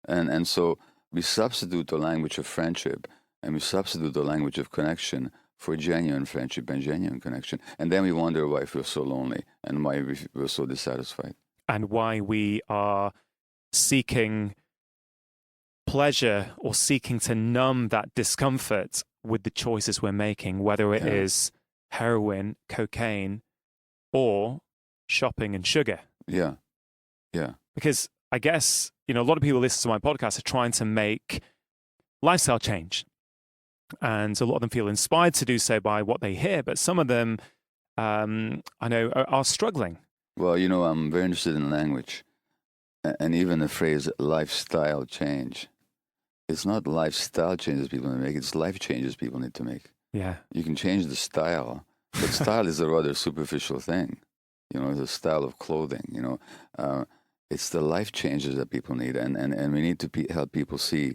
and so we substitute the language of friendship and we substitute the language of connection for genuine friendship and genuine connection, and then we wonder why we feel so lonely and why we're so dissatisfied. And why we are seeking pleasure or seeking to numb that discomfort with the choices we're making, whether it is heroin, cocaine, or shopping and sugar. Yeah. Because I guess, a lot of people listen to my podcast are trying to make lifestyle change. And a lot of them feel inspired to do so by what they hear, but some of them, I know, are struggling. Well, I'm very interested in language, and even the phrase lifestyle change. It's not lifestyle changes people need to make, it's life changes people need to make. Yeah. You can change the style, but style is a rather superficial thing. It's a style of clothing, it's the life changes that people need, and we need to help people see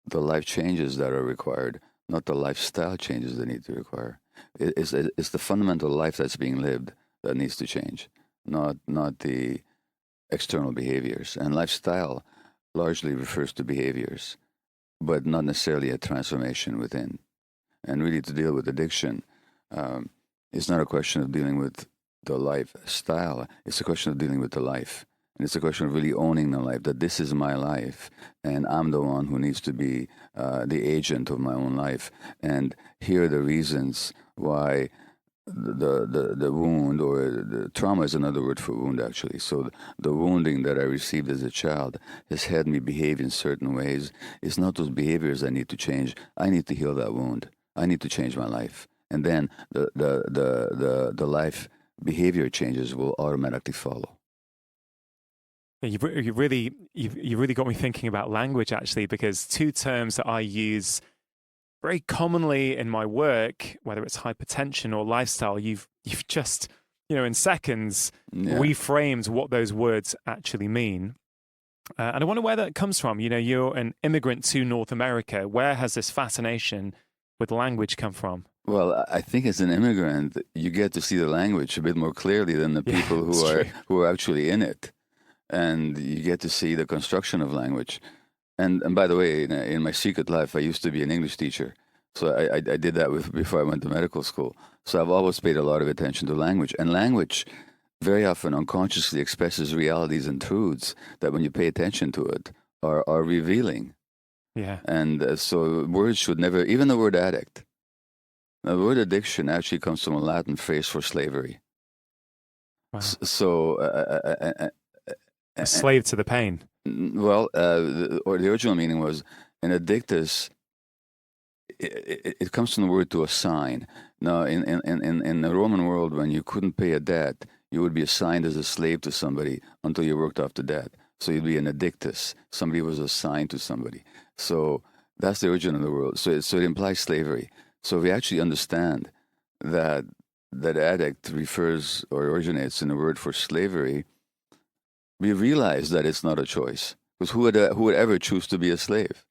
the life changes that are required, not the lifestyle changes they need to require. It's the fundamental life that's being lived that needs to change. Not the external behaviors. And lifestyle largely refers to behaviors, but not necessarily a transformation within. And really to deal with addiction, it's not a question of dealing with the lifestyle, it's a question of dealing with the life. And it's a question of really owning the life, that this is my life, and I'm the one who needs to be the agent of my own life. And here are the reasons why the wound, or the trauma is another word for wound, actually. So the wounding that I received as a child has had me behave in certain ways. It's not those behaviors I need to change. I need to heal that wound. I need to change my life, and then the life behavior changes will automatically follow. Yeah, you've really got me thinking about language, actually, because two terms that I use very commonly in my work, whether it's hypertension or lifestyle, you've just, in seconds Yeah. reframed what those words actually mean. And I wonder where that comes from. You're an immigrant to North America. Where has this fascination with language come from? Well, I think as an immigrant, you get to see the language a bit more clearly than the Yeah, people it's true. who are actually in it, and you get to see the construction of language. And by the way, in my secret life, I used to be an English teacher, so I did that before I went to medical school. So I've always paid a lot of attention to language, and language very often unconsciously expresses realities and truths that, when you pay attention to it, are revealing. Yeah. And so words should never, even the word addict. The word addiction actually comes from a Latin phrase for slavery. Wow. So, A slave to the pain. well, the original meaning was an addictus. It comes from the word to assign. Now, in the Roman world, when you couldn't pay a debt, you would be assigned as a slave to somebody until you worked off the debt. So you'd be an addictus. Somebody was assigned to somebody. So that's the origin of the word. So it implies slavery. So we actually understand that addict refers or originates in the word for slavery. We realize that it's not a choice, because who would ever choose to be a slave?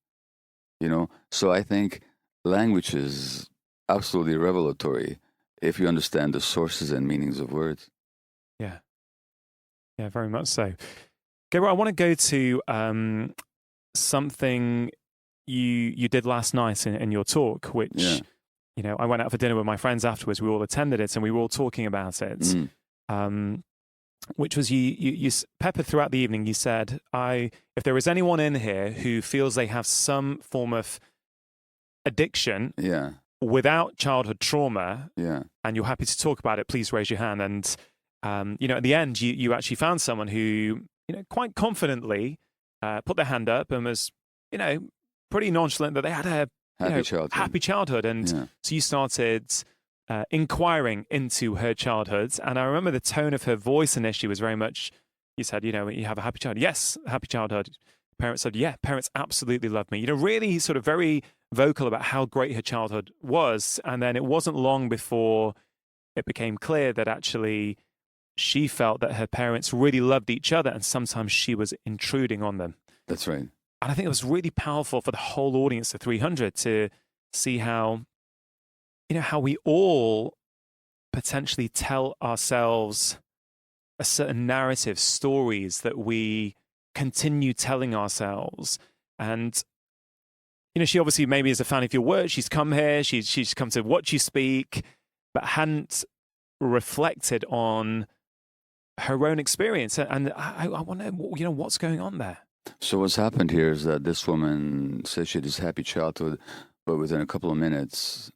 So I think language is absolutely revelatory if you understand the sources and meanings of words. Yeah, very much so. Gabriel, I want to go to something you did last night in your talk, which I went out for dinner with my friends afterwards. We all attended it, and we were all talking about it. Which was you peppered throughout the evening. You said, if there is anyone in here who feels they have some form of addiction without childhood trauma, and you're happy to talk about it, please raise your hand. And at the end, you actually found someone who quite confidently put their hand up and was pretty nonchalant that they had a happy childhood. And so you started inquiring into her childhood. And I remember the tone of her voice initially was very much, you said, you have a happy childhood. Yes, happy childhood. Parents said, yeah, parents absolutely love me. Really sort of very vocal about how great her childhood was. And then it wasn't long before it became clear that actually she felt that her parents really loved each other, and sometimes she was intruding on them. That's right. And I think it was really powerful for the whole audience of 300 to see how, how we all potentially tell ourselves a certain narrative, stories that we continue telling ourselves. And, she obviously maybe is a fan of your work. She's come here, she's come to watch you speak, but hadn't reflected on her own experience. And I wonder, what's going on there? So what's happened here is that this woman says she had this happy childhood, but within a couple of minutes,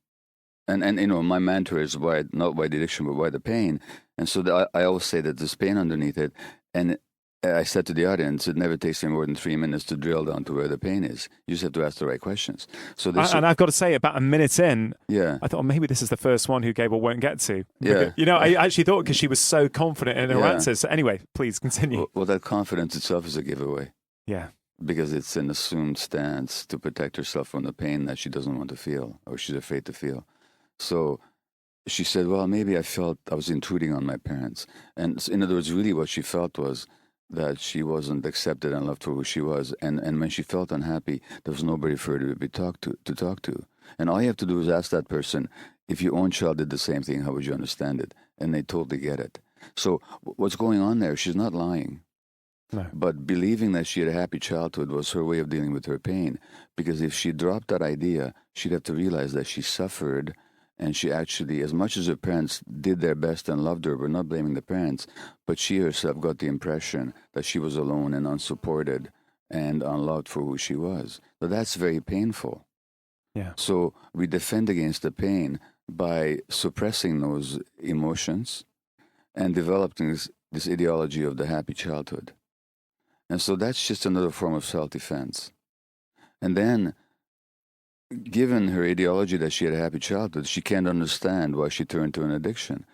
and my mantra is why, not why the addiction, but why the pain. And so I always say that there's pain underneath it. And I said to the audience, it never takes me more than 3 minutes to drill down to where the pain is. You just have to ask the right questions. So and I've got to say, about a minute in, I thought maybe this is the first one who Gabriel won't get to. Because, I actually thought, because she was so confident in her answers. So anyway, please continue. Well, that confidence itself is a giveaway. Yeah. Because it's an assumed stance to protect herself from the pain that she doesn't want to feel, or she's afraid to feel. So she said, well, maybe I felt I was intruding on my parents. And in other words, really what she felt was that she wasn't accepted and loved for who she was. And when she felt unhappy, there was nobody for her to talk to. And all you have to do is ask that person, if your own child did the same thing, how would you understand it? And they totally get it. So what's going on there? She's not lying. No. But believing that she had a happy childhood was her way of dealing with her pain. Because if she dropped that idea, she'd have to realize that she suffered, and she actually, as much as her parents did their best and loved her, we're not blaming the parents, but she herself got the impression that she was alone and unsupported and unloved for who she was. So that's very painful. Yeah. So we defend against the pain by suppressing those emotions and developing this ideology of the happy childhood. And so that's just another form of self-defense. And then, given her ideology that she had a happy childhood, she can't understand why she turned to an addiction.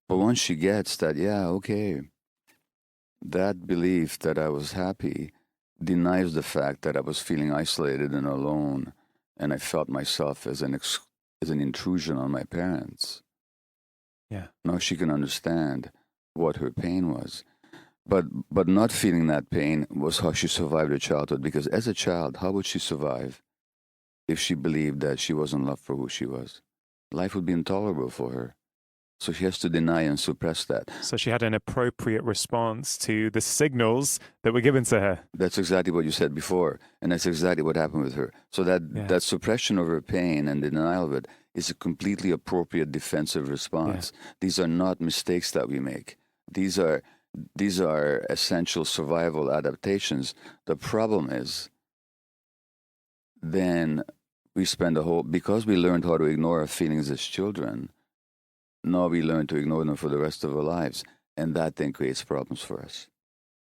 But once she gets that, yeah, okay, that belief that I was happy denies the fact that I was feeling isolated and alone, and I felt myself as an intrusion on my parents. Yeah. Now she can understand what her pain was. But not feeling that pain was how she survived her childhood, because as a child, how would she survive if she believed that she wasn't loved for who she was? Life would be intolerable for her. So she has to deny and suppress that. So she had an appropriate response to the signals that were given to her. That's exactly what you said before, and that's exactly what happened with her. So that suppression of her pain and the denial of it is a completely appropriate defensive response. Yeah. These are not mistakes that we make. These are essential survival adaptations. The problem is, then we spend because we learned how to ignore our feelings as children, now we learn to ignore them for the rest of our lives, and that then creates problems for us.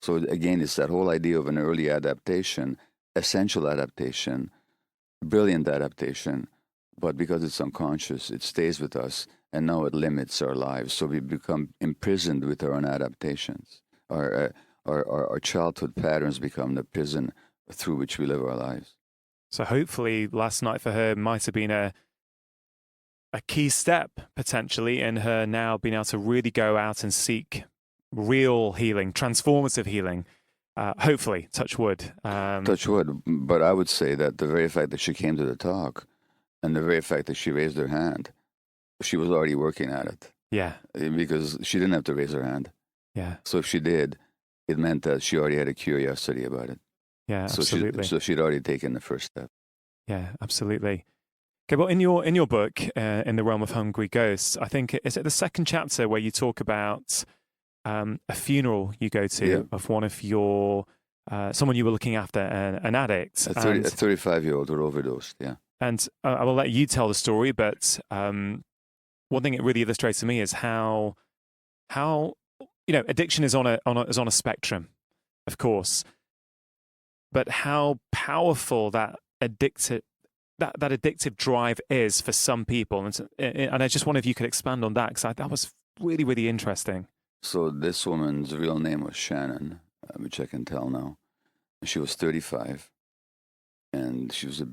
So again, it's that whole idea of an early adaptation, essential adaptation, brilliant adaptation, but because it's unconscious, it stays with us, and now it limits our lives. So we become imprisoned with our own adaptations. Our childhood patterns become the prison through which we live our lives. So hopefully last night for her might have been a key step, potentially, in her now being able to really go out and seek real healing, transformative healing. Hopefully, touch wood. Touch wood. But I would say that the very fact that she came to the talk and the very fact that she raised her hand, she was already working at it. Yeah. Because she didn't have to raise her hand. Yeah. So if she did, it meant that she already had a curiosity about it. Yeah, absolutely. So she'd already taken the first step. Yeah, absolutely. Okay, well, in your book, in the realm of hungry ghosts, I think is it the second chapter where you talk about a funeral you go to of one of your someone you were looking after, an addict, a 35-year-old who overdosed. Yeah, and I will let you tell the story. But one thing it really illustrates to me is how addiction is on a spectrum, of course, but how powerful that addictive drive is for some people. And I just wonder if you could expand on that, because that was really, really interesting. So this woman's real name was Shannon, which I can tell now. She was 35, and she was a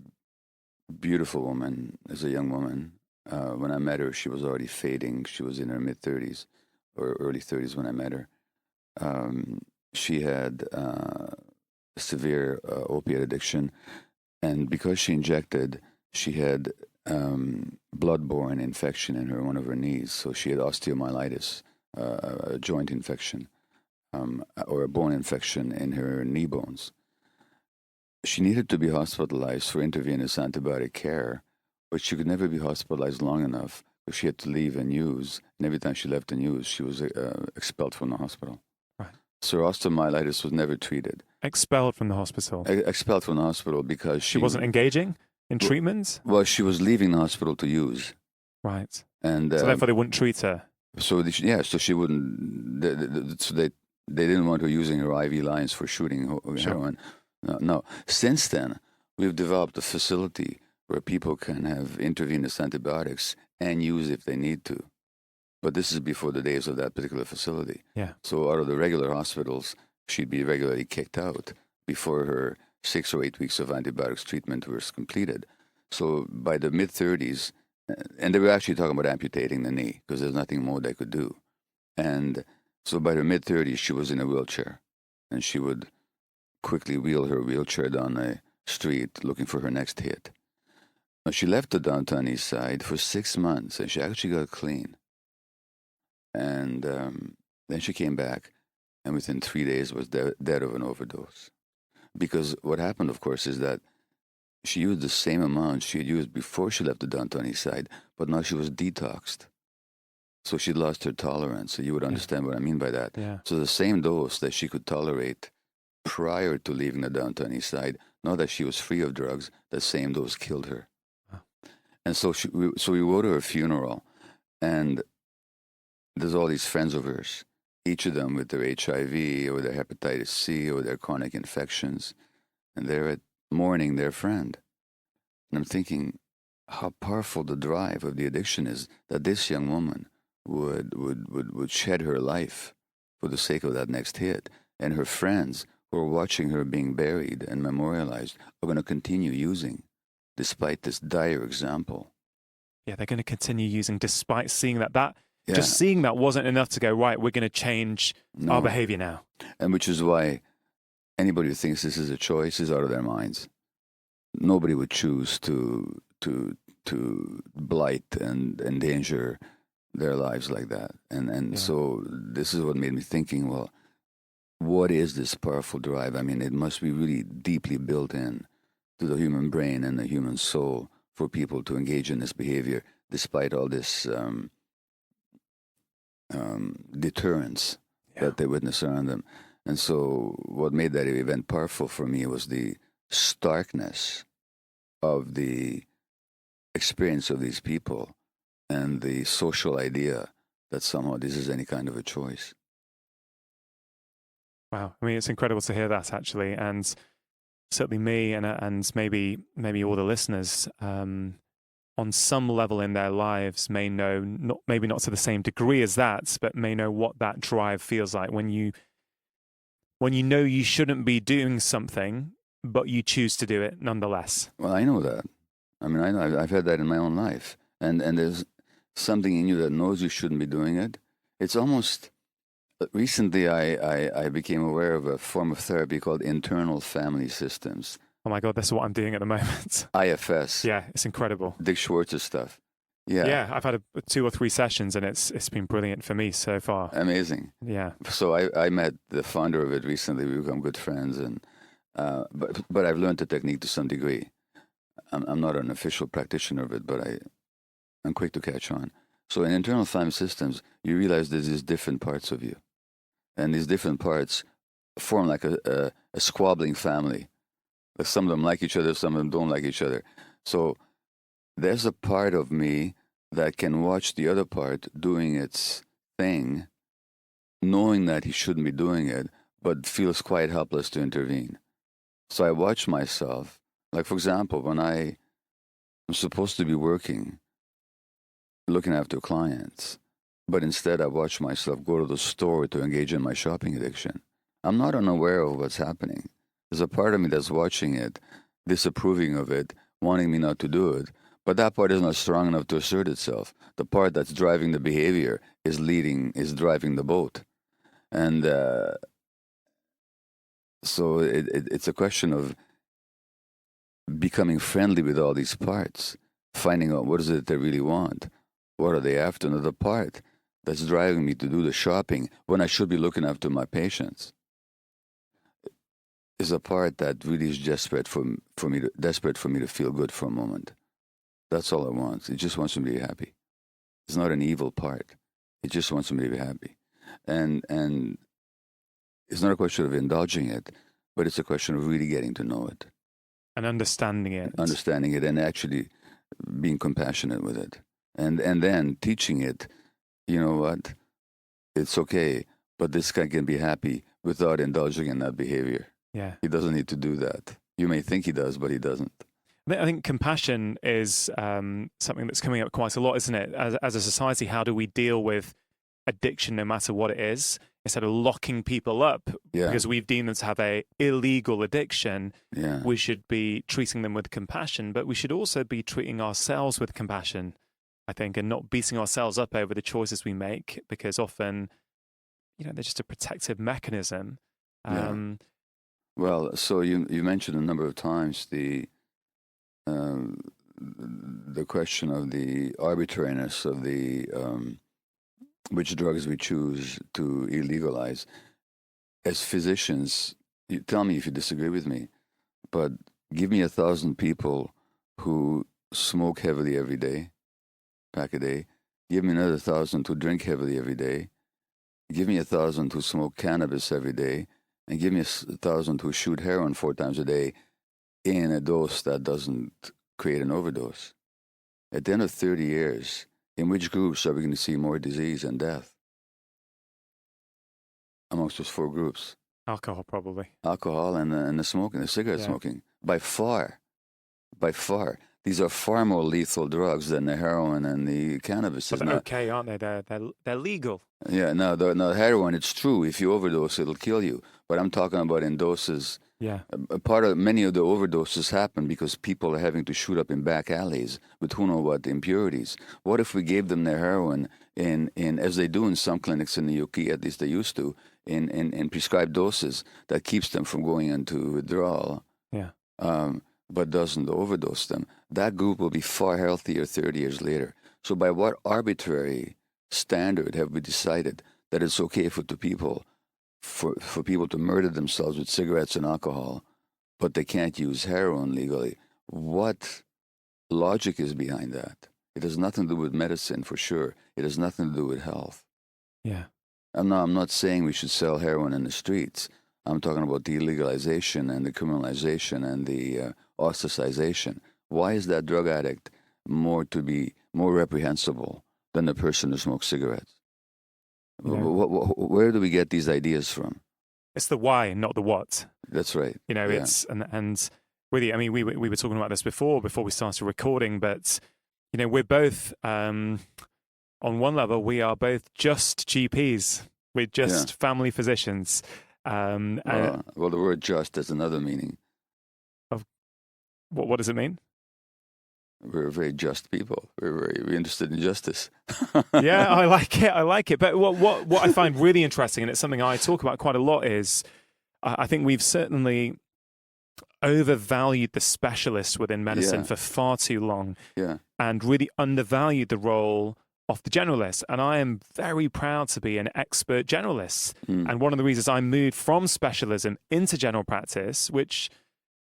beautiful woman as a young woman. When I met her, she was already fading. She was in her mid-30s or early 30s when I met her. She had severe opiate addiction. And because she injected, she had blood-borne infection in one of her knees. So she had osteomyelitis, a joint infection, or a bone infection in her knee bones. She needed to be hospitalized for intravenous antibiotic care, but she could never be hospitalized long enough because she had to leave and use. And every time she left and used, she was expelled from the hospital. Right. So her osteomyelitis was never treated. Expelled from the hospital? Expelled from the hospital because she wasn't engaging in treatment? Well, she was leaving the hospital to use. Right. And so therefore they wouldn't treat her? So she wouldn't, so they didn't want her using her IV lines for shooting heroin. No. Since then, we've developed a facility where people can have intravenous antibiotics and use if they need to. But this is before the days of that particular facility. Yeah. So out of the regular hospitals, she'd be regularly kicked out before her 6 or 8 weeks of antibiotics treatment was completed. So by the mid-30s, and they were actually talking about amputating the knee because there's nothing more they could do. And so by the mid-30s, she was in a wheelchair, and she would quickly wheel her wheelchair down the street looking for her next hit. Now, she left the downtown east side for 6 months, and she actually got clean. And then she came back, and within 3 days was dead of an overdose. Because what happened, of course, is that she used the same amount she had used before she left the downtown east side, but now she was detoxed. So she lost her tolerance. So you would understand what I mean by that. Yeah. So the same dose that she could tolerate prior to leaving the downtown east side, now that she was free of drugs, that same dose killed her. Wow. And so we go to her funeral, and there's all these friends of hers, each of them with their HIV or their hepatitis C or their chronic infections, and they're at mourning their friend. And I'm thinking how powerful the drive of the addiction is, that this young woman would shed her life for the sake of that next hit. And her friends who are watching her being buried and memorialized are going to continue using, despite this dire example. Yeah, they're going to continue using despite seeing that. Yeah. Just seeing that wasn't enough to go, right, we're going to change our behavior now. And which is why anybody who thinks this is a choice is out of their minds. Nobody would choose to blight and endanger their lives like that. And so this is what made me thinking, well, what is this powerful drive? I mean, it must be really deeply built in to the human brain and the human soul for people to engage in this behavior, despite all this deterrence that they witness around them. And so what made that event powerful for me was the starkness of the experience of these people and the social idea that somehow this is any kind of a choice. Wow. I mean, it's incredible to hear that, actually. And certainly me and maybe all the listeners on some level in their lives may know, maybe not to the same degree as that, but may know what that drive feels like when you know you shouldn't be doing something, but you choose to do it nonetheless. Well, I know that. I mean, I know I've had that in my own life. And there's something in you that knows you shouldn't be doing it. It's almost... Recently, I became aware of a form of therapy called internal family systems. Oh my God, that's what I'm doing at the moment. IFS. Yeah, it's incredible. Dick Schwartz's stuff. Yeah. Yeah, I've had 2 or 3 sessions and it's been brilliant for me so far. Amazing. Yeah. So I met the founder of it recently. We become good friends, and but I've learned the technique to some degree. I'm not an official practitioner of it, but I'm quick to catch on. So in internal family systems, you realize there's these different parts of you. And these different parts form like a squabbling family. Some of them like each other, some of them don't like each other. So there's a part of me that can watch the other part doing its thing, knowing that he shouldn't be doing it, but feels quite helpless to intervene. So I watch myself. Like, for example, when I'm supposed to be working, looking after clients, but instead I watch myself go to the store to engage in my shopping addiction. I'm not unaware of what's happening. There's a part of me that's watching it, disapproving of it, wanting me not to do it, but that part is not strong enough to assert itself. The part that's driving the behavior is driving the boat. And so it's a question of becoming friendly with all these parts, finding out what is it they really want. What are they after? Another part that's driving me to do the shopping when I should be looking after my patients is a part that really is desperate for me to feel good for a moment. That's all it wants. It just wants me to be happy. It's not an evil part. It just wants me to be happy. And it's not a question of indulging it, but it's a question of really getting to know it. And understanding it. Understanding it and actually being compassionate with it. And then teaching it, you know what, it's okay, but this guy can be happy without indulging in that behavior. Yeah. He doesn't need to do that. You may think he does, but he doesn't. I think compassion is something that's coming up quite a lot, isn't it? As a society, how do we deal with addiction no matter what it is? Instead of locking people up because we've deemed them to have a illegal addiction, we should be treating them with compassion, but we should also be treating ourselves with compassion, I think, and not beating ourselves up over the choices we make, because often, they're just a protective mechanism. Well, so you mentioned a number of times the question of the arbitrariness of the which drugs we choose to illegalize. As physicians, you tell me if you disagree with me, but give me 1,000 people who smoke heavily every day, pack a day. Give me another 1,000 who drink heavily every day. Give me 1,000 who smoke cannabis every day, and give me 1,000 who shoot heroin 4 times a day in a dose that doesn't create an overdose. At the end of 30 years, in which groups are we going to see more disease and death amongst those four groups? Alcohol, probably. Alcohol and the smoking, the cigarette smoking. By far. These are far more lethal drugs than the heroin and the cannabis. But they're okay, aren't they? They're legal. Yeah, no, heroin, it's true. If you overdose, it'll kill you. But I'm talking about in doses. Yeah. Many of the overdoses happen because people are having to shoot up in back alleys with who know what impurities. What if we gave them their heroin in as they do in some clinics in the UK, at least they used to, in prescribed doses that keeps them from going into withdrawal, Yeah. but doesn't overdose them? That group will be far healthier 30 years later. So by what arbitrary standard have we decided that it's okay for people to murder themselves with cigarettes and alcohol, but they can't use heroin legally? What logic is behind that? It has nothing to do with medicine, for sure. It has nothing to do with health. Yeah. I'm not saying we should sell heroin in the streets. I'm talking about the illegalization and the criminalization and the ostracization. Why is that drug addict more reprehensible than the person who smokes cigarettes? Yeah. Where do we get these ideas from? It's the why, not the what. That's right. It's and really, I mean, we were talking about this before we started recording, but we're both on one level, we are both just GPs. We're just family physicians. Well, the word "just" has another meaning. Of what does it mean? We're very just people. We're interested in justice. Yeah, I like it. But what I find really interesting, and it's something I talk about quite a lot, is I think we've certainly overvalued the specialist within medicine for far too long, and really undervalued the role of the generalist. And I am very proud to be an expert generalist. And one of the reasons I moved from specialism into general practice, which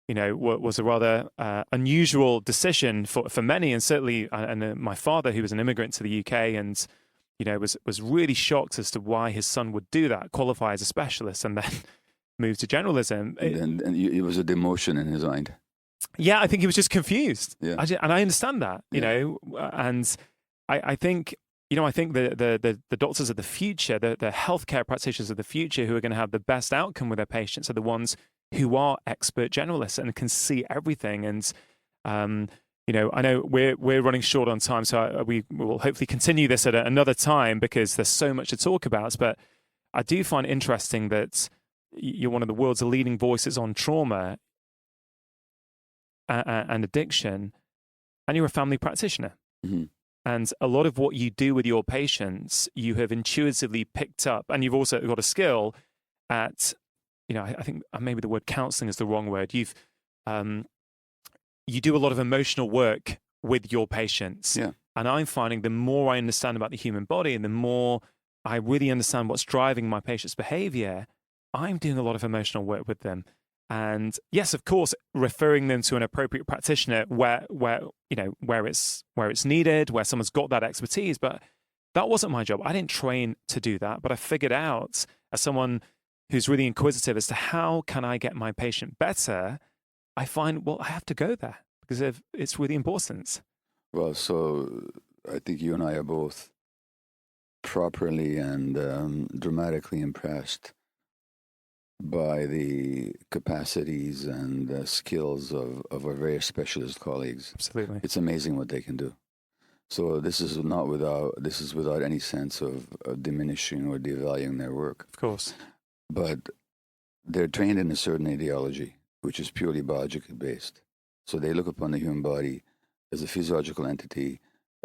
was a rather unusual decision for many, and certainly my father, who was an immigrant to the UK, and was really shocked as to why his son would do that, qualify as a specialist, and then move to generalism. And it was a demotion in his mind. Yeah, I think he was just confused. Yeah. And I understand that, and I think the doctors of the future, the healthcare practitioners of the future who are going to have the best outcome with their patients are the ones who are expert generalists and can see everything. And I know we're running short on time, so we will hopefully continue this at another time because there's so much to talk about. But I do find interesting that you're one of the world's leading voices on trauma and addiction, and you're a family practitioner. Mm-hmm. And a lot of what you do with your patients, you have intuitively picked up, and you've also got a skill at, I think maybe the word counseling is the wrong word. You do a lot of emotional work with your patients. Yeah. And I'm finding the more I understand about the human body and the more I really understand what's driving my patient's behavior, I'm doing a lot of emotional work with them. And yes, of course, referring them to an appropriate practitioner where it's needed, where someone's got that expertise. But that wasn't my job. I didn't train to do that. But I figured out, as someone who's really inquisitive as to how can I get my patient better, I find, I have to go there because it's really important. Well, so I think you and I are both properly and dramatically impressed by the capacities and skills of our very specialist colleagues. Absolutely. It's amazing what they can do. So this is without any sense of diminishing or devaluing their work. Of course. But they're trained in a certain ideology, which is purely biologically based. So they look upon the human body as a physiological entity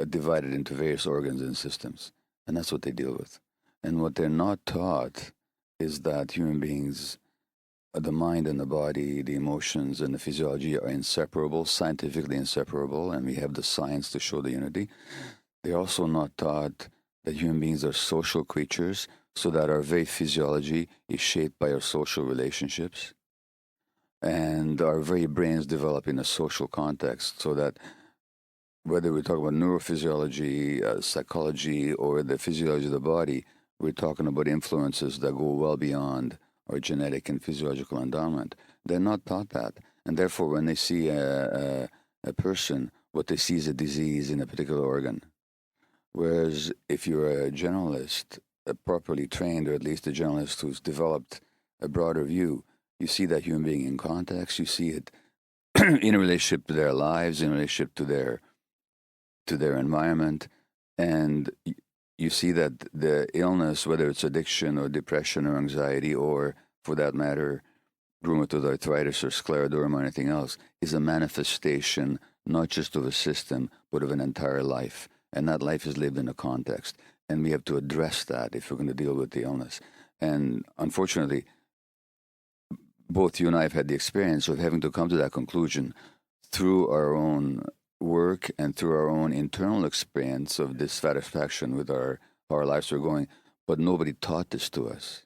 divided into various organs and systems. And that's what they deal with. And what they're not taught is that human beings, the mind and the body, the emotions and the physiology are inseparable, scientifically inseparable, and we have the science to show the unity. They're also not taught that human beings are social creatures, so that our very physiology is shaped by our social relationships, and our very brains develop in a social context, so that whether we talk about neurophysiology, psychology, or the physiology of the body, we're talking about influences that go well beyond our genetic and physiological endowment. They're not taught that. And therefore, when they see a person what they see as a disease in a particular organ. Whereas if you're a generalist, properly trained, or at least a generalist who's developed a broader view, you see that human being in context, you see it in relationship to their lives, in relationship to their environment, and you see that the illness, whether it's addiction or depression or anxiety, or for that matter, rheumatoid arthritis or scleroderma or anything else, is a manifestation not just of a system, but of an entire life. And that life is lived in a context. And we have to address that if we're going to deal with the illness. And unfortunately, both you and I have had the experience of having to come to that conclusion through our own work and through our own internal experience of dissatisfaction with how our lives are going. But nobody taught this to us.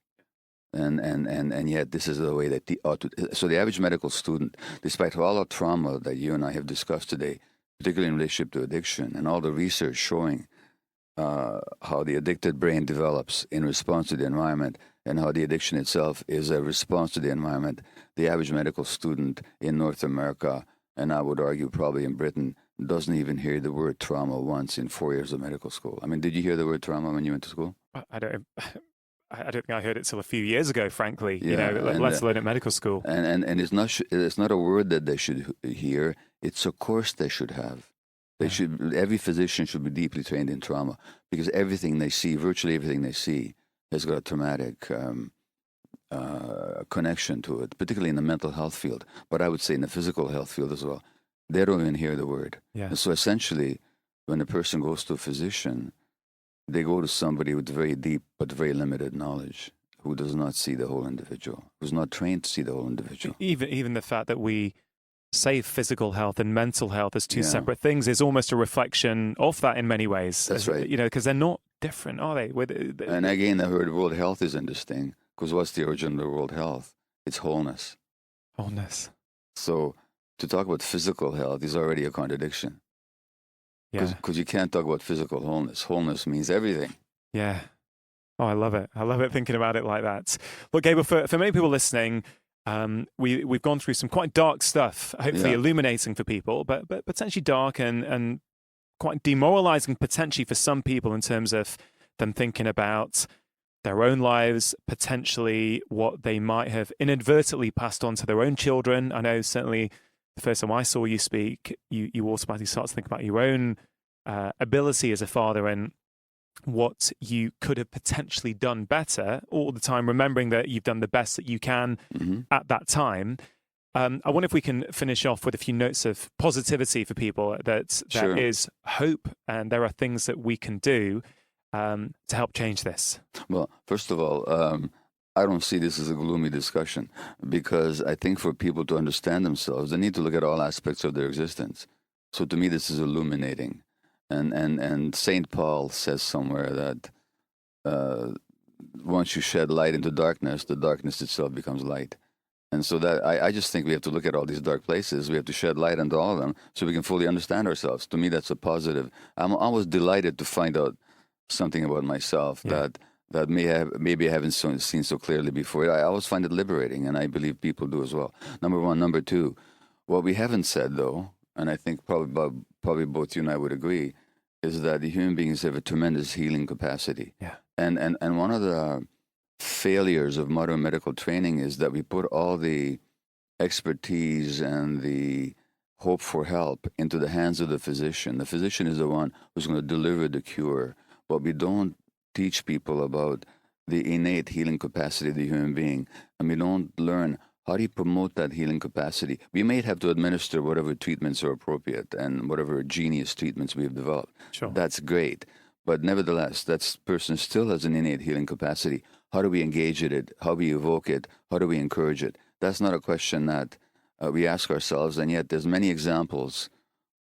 And yet this is the way that so the average medical student, despite all the trauma that you and I have discussed today, particularly in relationship to addiction, and all the research showing how the addicted brain develops in response to the environment, and how the addiction itself is a response to the environment, the average medical student in North America, and I would argue probably in Britain, doesn't even hear the word trauma once in 4 years of medical school. I mean, did you hear the word trauma when you went to school? I don't think I heard it till a few years ago, frankly, Yeah, let alone at medical school. And it's not a word that they should hear. It's a course they should have. Every physician should be deeply trained in trauma, because everything they see, virtually everything they see, has got a traumatic connection to it, particularly in the mental health field. But I would say in the physical health field as well. They don't even hear the word. Yeah. And so essentially, when a person goes to a physician, they go to somebody with very deep but very limited knowledge, who does not see the whole individual, who's not trained to see the whole individual. Even the fact that we say physical health and mental health as two separate things is almost a reflection of that in many ways. That's right. Because they're not different, are they? And again, the word world health is interesting, because what's the origin of the world health? It's wholeness. Wholeness. So to talk about physical health is already a contradiction. Because you can't talk about physical wholeness. Wholeness means everything. Yeah. Oh, I love it. I love it thinking about it like that. Look, Gabriel, for many people listening, we've gone through some quite dark stuff, hopefully illuminating for people, but potentially dark and quite demoralizing potentially for some people in terms of them thinking about their own lives, potentially what they might have inadvertently passed on to their own children. I know certainly the first time I saw you speak, you automatically start to think about your own ability as a father and what you could have potentially done better, all the time remembering that you've done the best that you can at that time. I wonder if we can finish off with a few notes of positivity for people, that there is hope and there are things that we can do to help change this. Well, first of all, I don't see this as a gloomy discussion, because I think for people to understand themselves, they need to look at all aspects of their existence. So to me, this is illuminating. And St. Paul says somewhere that once you shed light into darkness, the darkness itself becomes light. And so that I just think we have to look at all these dark places. We have to shed light into all of them so we can fully understand ourselves. To me, that's a positive. I'm always delighted to find out something about myself that maybe I haven't seen so clearly before. I always find it liberating, and I believe people do as well. Number one. Number two, what we haven't said, though, and I think probably both you and I would agree, is that the human beings have a tremendous healing capacity. Yeah. And one of the failures of modern medical training is that we put all the expertise and the hope for help into the hands of the physician. The physician is the one who's going to deliver the cure, but we don't teach people about the innate healing capacity of the human being, and we don't learn how do you promote that healing capacity. We may have to administer whatever treatments are appropriate and whatever genius treatments we have developed. Sure. That's great, but nevertheless, that person still has an innate healing capacity. How do we engage it? How do we evoke it? How do we encourage it? That's not a question that we ask ourselves, and yet there's many examples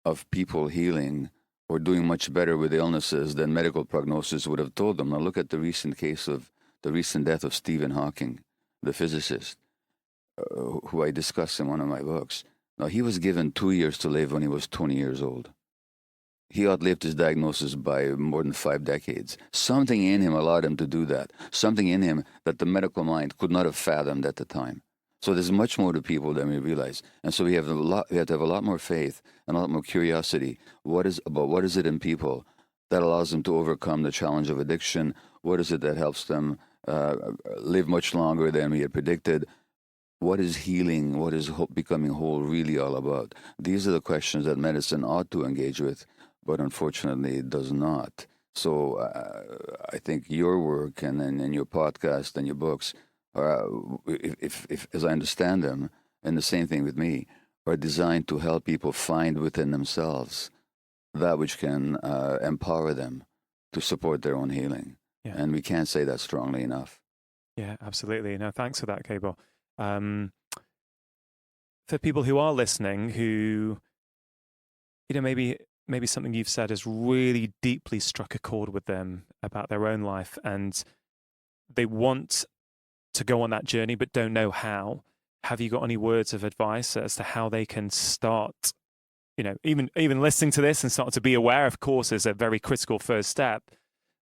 of people healing or doing much better with illnesses than medical prognosis would have told them. Now look at the recent death of Stephen Hawking, the physicist, who I discuss in one of my books. Now, he was given 2 years to live when he was 20 years old. He outlived his diagnosis by more than 5 decades. Something in him allowed him to do that. Something in him that the medical mind could not have fathomed at the time. So there's much more to people than we realize. And so we have to have a lot more faith and a lot more curiosity. What is it in people that allows them to overcome the challenge of addiction? What is it that helps them live much longer than we had predicted? What is healing? What is becoming whole really all about? These are the questions that medicine ought to engage with, but unfortunately it does not. So I think your work and your podcast and your books are, if as I understand them, and the same thing with me, are designed to help people find within themselves that which can empower them to support their own healing. Yeah. And we can't say that strongly enough. Yeah, absolutely. No, thanks for that, Cable. For people who are listening, who, maybe something you've said has really deeply struck a chord with them about their own life, and they want to go on that journey but don't know how. Have you got any words of advice as to how they can start? Even listening to this and start to be aware, of course, is a very critical first step.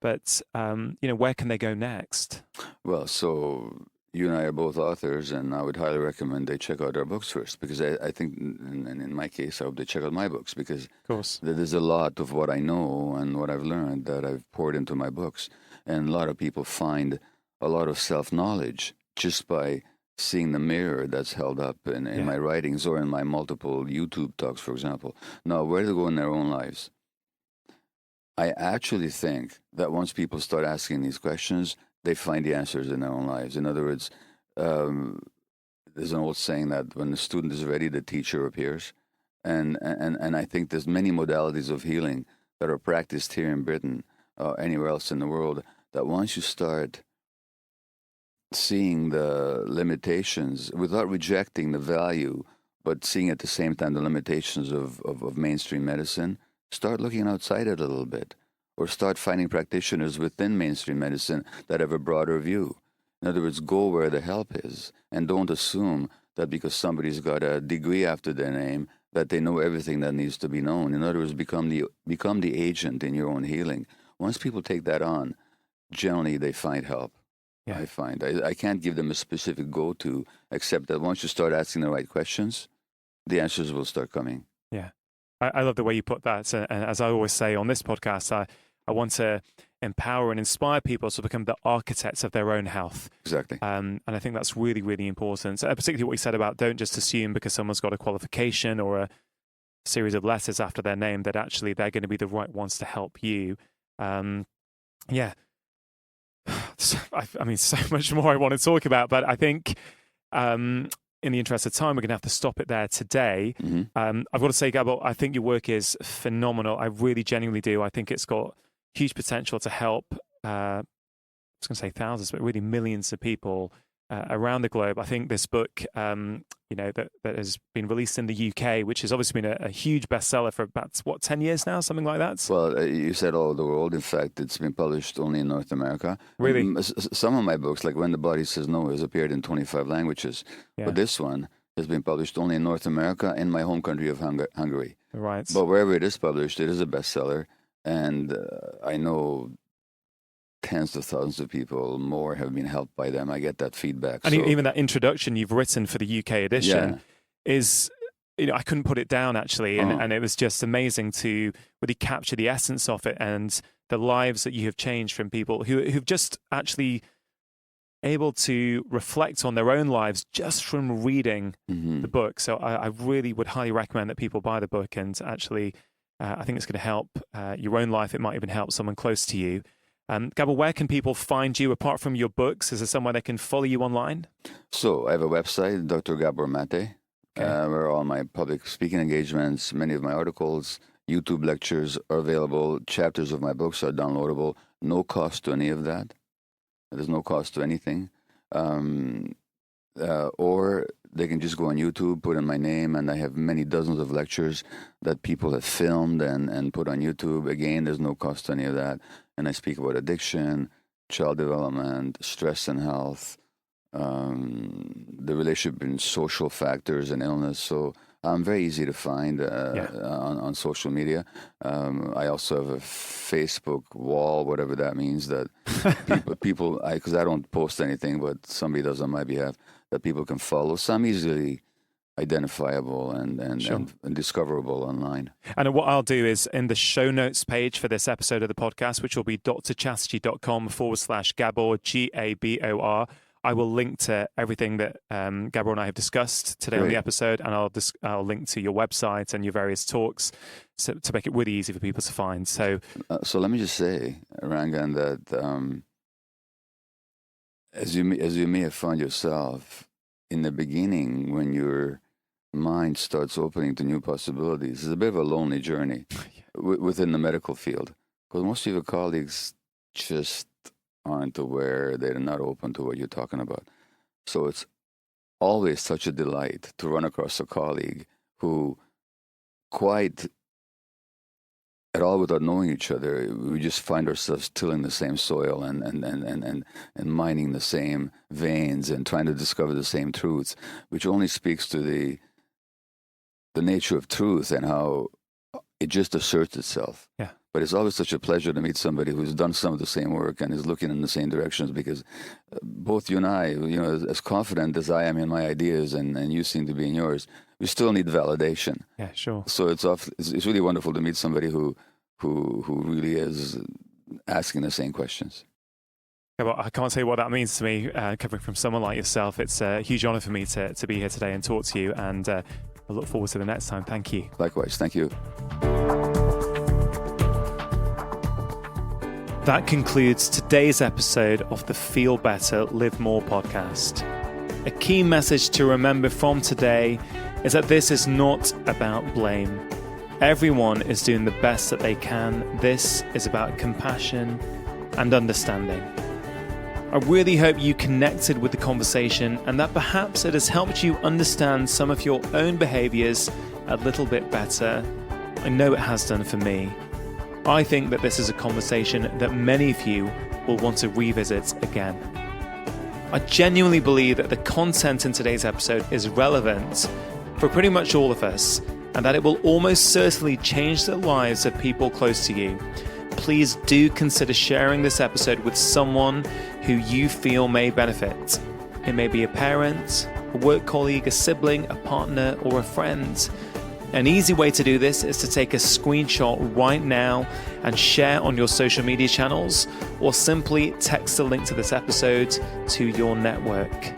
But where can they go next? Well, so you and I are both authors, and I would highly recommend they check out our books first, because I think, and in my case, I hope they check out my books, because of course, there's a lot of what I know and what I've learned that I've poured into my books. And a lot of people find a lot of self-knowledge just by seeing the mirror that's held up in my writings or in my multiple YouTube talks, for example. Now, where to go in their own lives? I actually think that once people start asking these questions, they find the answers in their own lives. In other words, there's an old saying that when the student is ready, the teacher appears. And I think there's many modalities of healing that are practiced here in Britain or anywhere else in the world, that once you start seeing the limitations without rejecting the value, but seeing at the same time the limitations of mainstream medicine, start looking outside it a little bit, or start finding practitioners within mainstream medicine that have a broader view. In other words, go where the help is, and don't assume that because somebody's got a degree after their name that they know everything that needs to be known. In other words, become the agent in your own healing. Once people take that on, generally they find help. Yeah. I can't give them a specific go-to, except that once you start asking the right questions, the answers will start coming. Yeah. I love the way you put that. And as I always say on this podcast, I want to empower and inspire people to become the architects of their own health. Exactly. And I think that's really, really important. Particularly what you said about don't just assume because someone's got a qualification or a series of letters after their name that actually they're going to be the right ones to help you. Yeah. I mean, so much more I want to talk about, but I think in the interest of time, we're going to have to stop it there today. Mm-hmm. I've got to say, Gabor, I think your work is phenomenal. I really genuinely do. I think it's got huge potential to help, I was going to say thousands, but really millions of people around the globe. I think this book, that has been released in the UK, which has obviously been a huge bestseller for about, 10 years now, something like that? Well, you said all over the world. In fact, it's been published only in North America. Really? Some of my books, like When the Body Says No, has appeared in 25 languages. Yeah. But this one has been published only in North America and my home country of Hungary. Right. But wherever it is published, it is a bestseller. And I know tens of thousands of people more have been helped by them. I get that feedback. And even that introduction you've written for the UK edition is, I couldn't put it down actually. And it was just amazing to really capture the essence of it and the lives that you have changed from people who've just actually able to reflect on their own lives just from reading the book. So I really would highly recommend that people buy the book, and actually I think it's going to help your own life. It might even help someone close to you. Gabor, where can people find you apart from your books? Is there somewhere they can follow you online? So I have a website, Dr. Gabor Mate, where all my public speaking engagements, many of my articles, YouTube lectures are available. Chapters of my books are downloadable. No cost to any of that. There's no cost to anything. Or they can just go on YouTube, put in my name, and I have many dozens of lectures that people have filmed and put on YouTube. Again, there's no cost to any of that. And I speak about addiction, child development, stress and health, the relationship between social factors and illness. So I'm very easy to find on social media. I also have a Facebook wall, whatever that means, that people, because I don't post anything, but somebody does on my behalf, that people can follow. Some easily identifiable Sure. and discoverable online. And what I'll do is in the show notes page for this episode of the podcast, which will be drchatterjee.com/Gabor, Gabor, I will link to everything that Gabor and I have discussed today on the episode, and I'll link to your website and your various talks to make it really easy for people to find. So let me just say, Rangan, that as you may have found yourself in the beginning, when your mind starts opening to new possibilities, it's a bit of a lonely journey within the medical field, because most of your colleagues just aren't aware, they're not open to what you're talking about. So it's always such a delight to run across a colleague who, quite at all without knowing each other, we just find ourselves tilling the same soil and mining the same veins and trying to discover the same truths, which only speaks to the nature of truth and how it just asserts itself. Yeah. But it's always such a pleasure to meet somebody who's done some of the same work and is looking in the same directions, because both you and I, as confident as I am in my ideas and you seem to be in yours, we still need validation. Yeah, sure. So it's really wonderful to meet somebody who really is asking the same questions. Yeah, well, I can't say what that means to me, coming from someone like yourself. It's a huge honor for me to be here today and talk to you, and I look forward to the next time. Thank you. Likewise. Thank you. That concludes today's episode of the Feel Better, Live More podcast. A key message to remember from today is that this is not about blame. Everyone is doing the best that they can. This is about compassion and understanding. I really hope you connected with the conversation and that perhaps it has helped you understand some of your own behaviors a little bit better. I know it has done for me. I think that this is a conversation that many of you will want to revisit again. I genuinely believe that the content in today's episode is relevant for pretty much all of us, and that it will almost certainly change the lives of people close to you. Please do consider sharing this episode with someone who you feel may benefit. It may be a parent, a work colleague, a sibling, a partner, or a friend. An easy way to do this is to take a screenshot right now and share on your social media channels, or simply text a link to this episode to your network.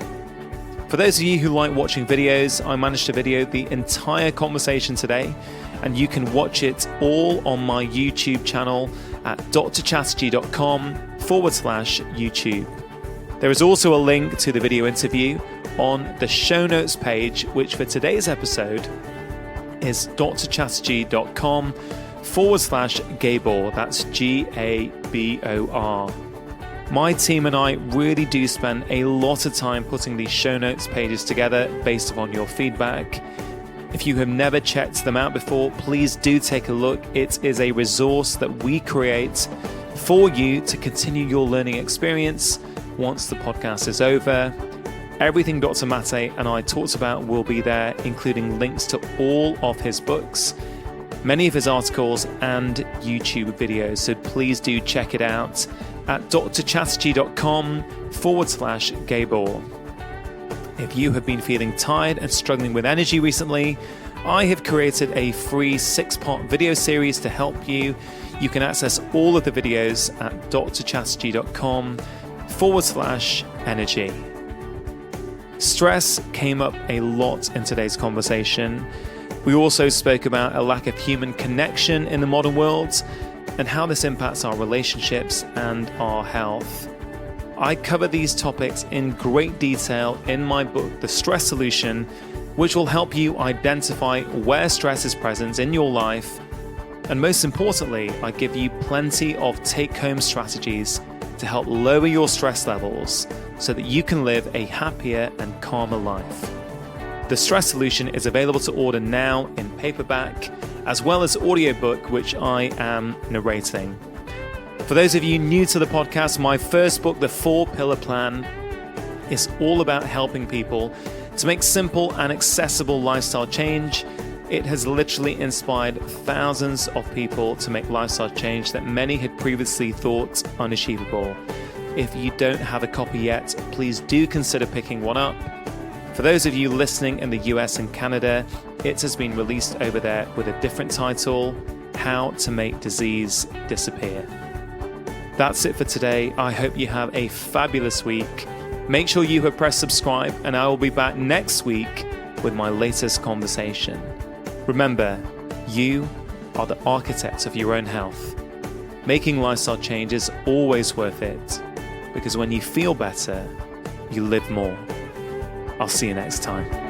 For those of you who like watching videos, I managed to video the entire conversation today, and you can watch it all on my YouTube channel at drchatterjee.com/YouTube. There is also a link to the video interview on the show notes page, which for today's episode is drchatterjee.com/Gabor. That's Gabor. My team and I really do spend a lot of time putting these show notes pages together based upon your feedback. If you have never checked them out before, please do take a look. It is a resource that we create for you to continue your learning experience once the podcast is over. Everything Dr. Mate and I talked about will be there, including links to all of his books, many of his articles, and YouTube videos. So please do check it out at drchatterjee.com/Gabor. If you have been feeling tired and struggling with energy recently, I have created a free 6-part video series to help you. You can access all of the videos at drchatterjee.com/energy. Stress came up a lot in today's conversation. We also spoke about a lack of human connection in the modern world and how this impacts our relationships and our health. I cover these topics in great detail in my book, The Stress Solution, which will help you identify where stress is present in your life. And most importantly, I give you plenty of take-home strategies to help lower your stress levels so that you can live a happier and calmer life. The Stress Solution is available to order now in paperback, as well as audiobook, which I am narrating. For those of you new to the podcast, my first book, The 4-Pillar Plan, is all about helping people to make simple and accessible lifestyle change. It has literally inspired thousands of people to make lifestyle change that many had previously thought unachievable. If you don't have a copy yet, please do consider picking one up. For those of you listening in the US and Canada, it has been released over there with a different title, How to Make Disease Disappear. That's it for today. I hope you have a fabulous week. Make sure you have pressed subscribe, and I will be back next week with my latest conversation. Remember, you are the architects of your own health. Making lifestyle change is always worth it, because when you feel better, you live more. I'll see you next time.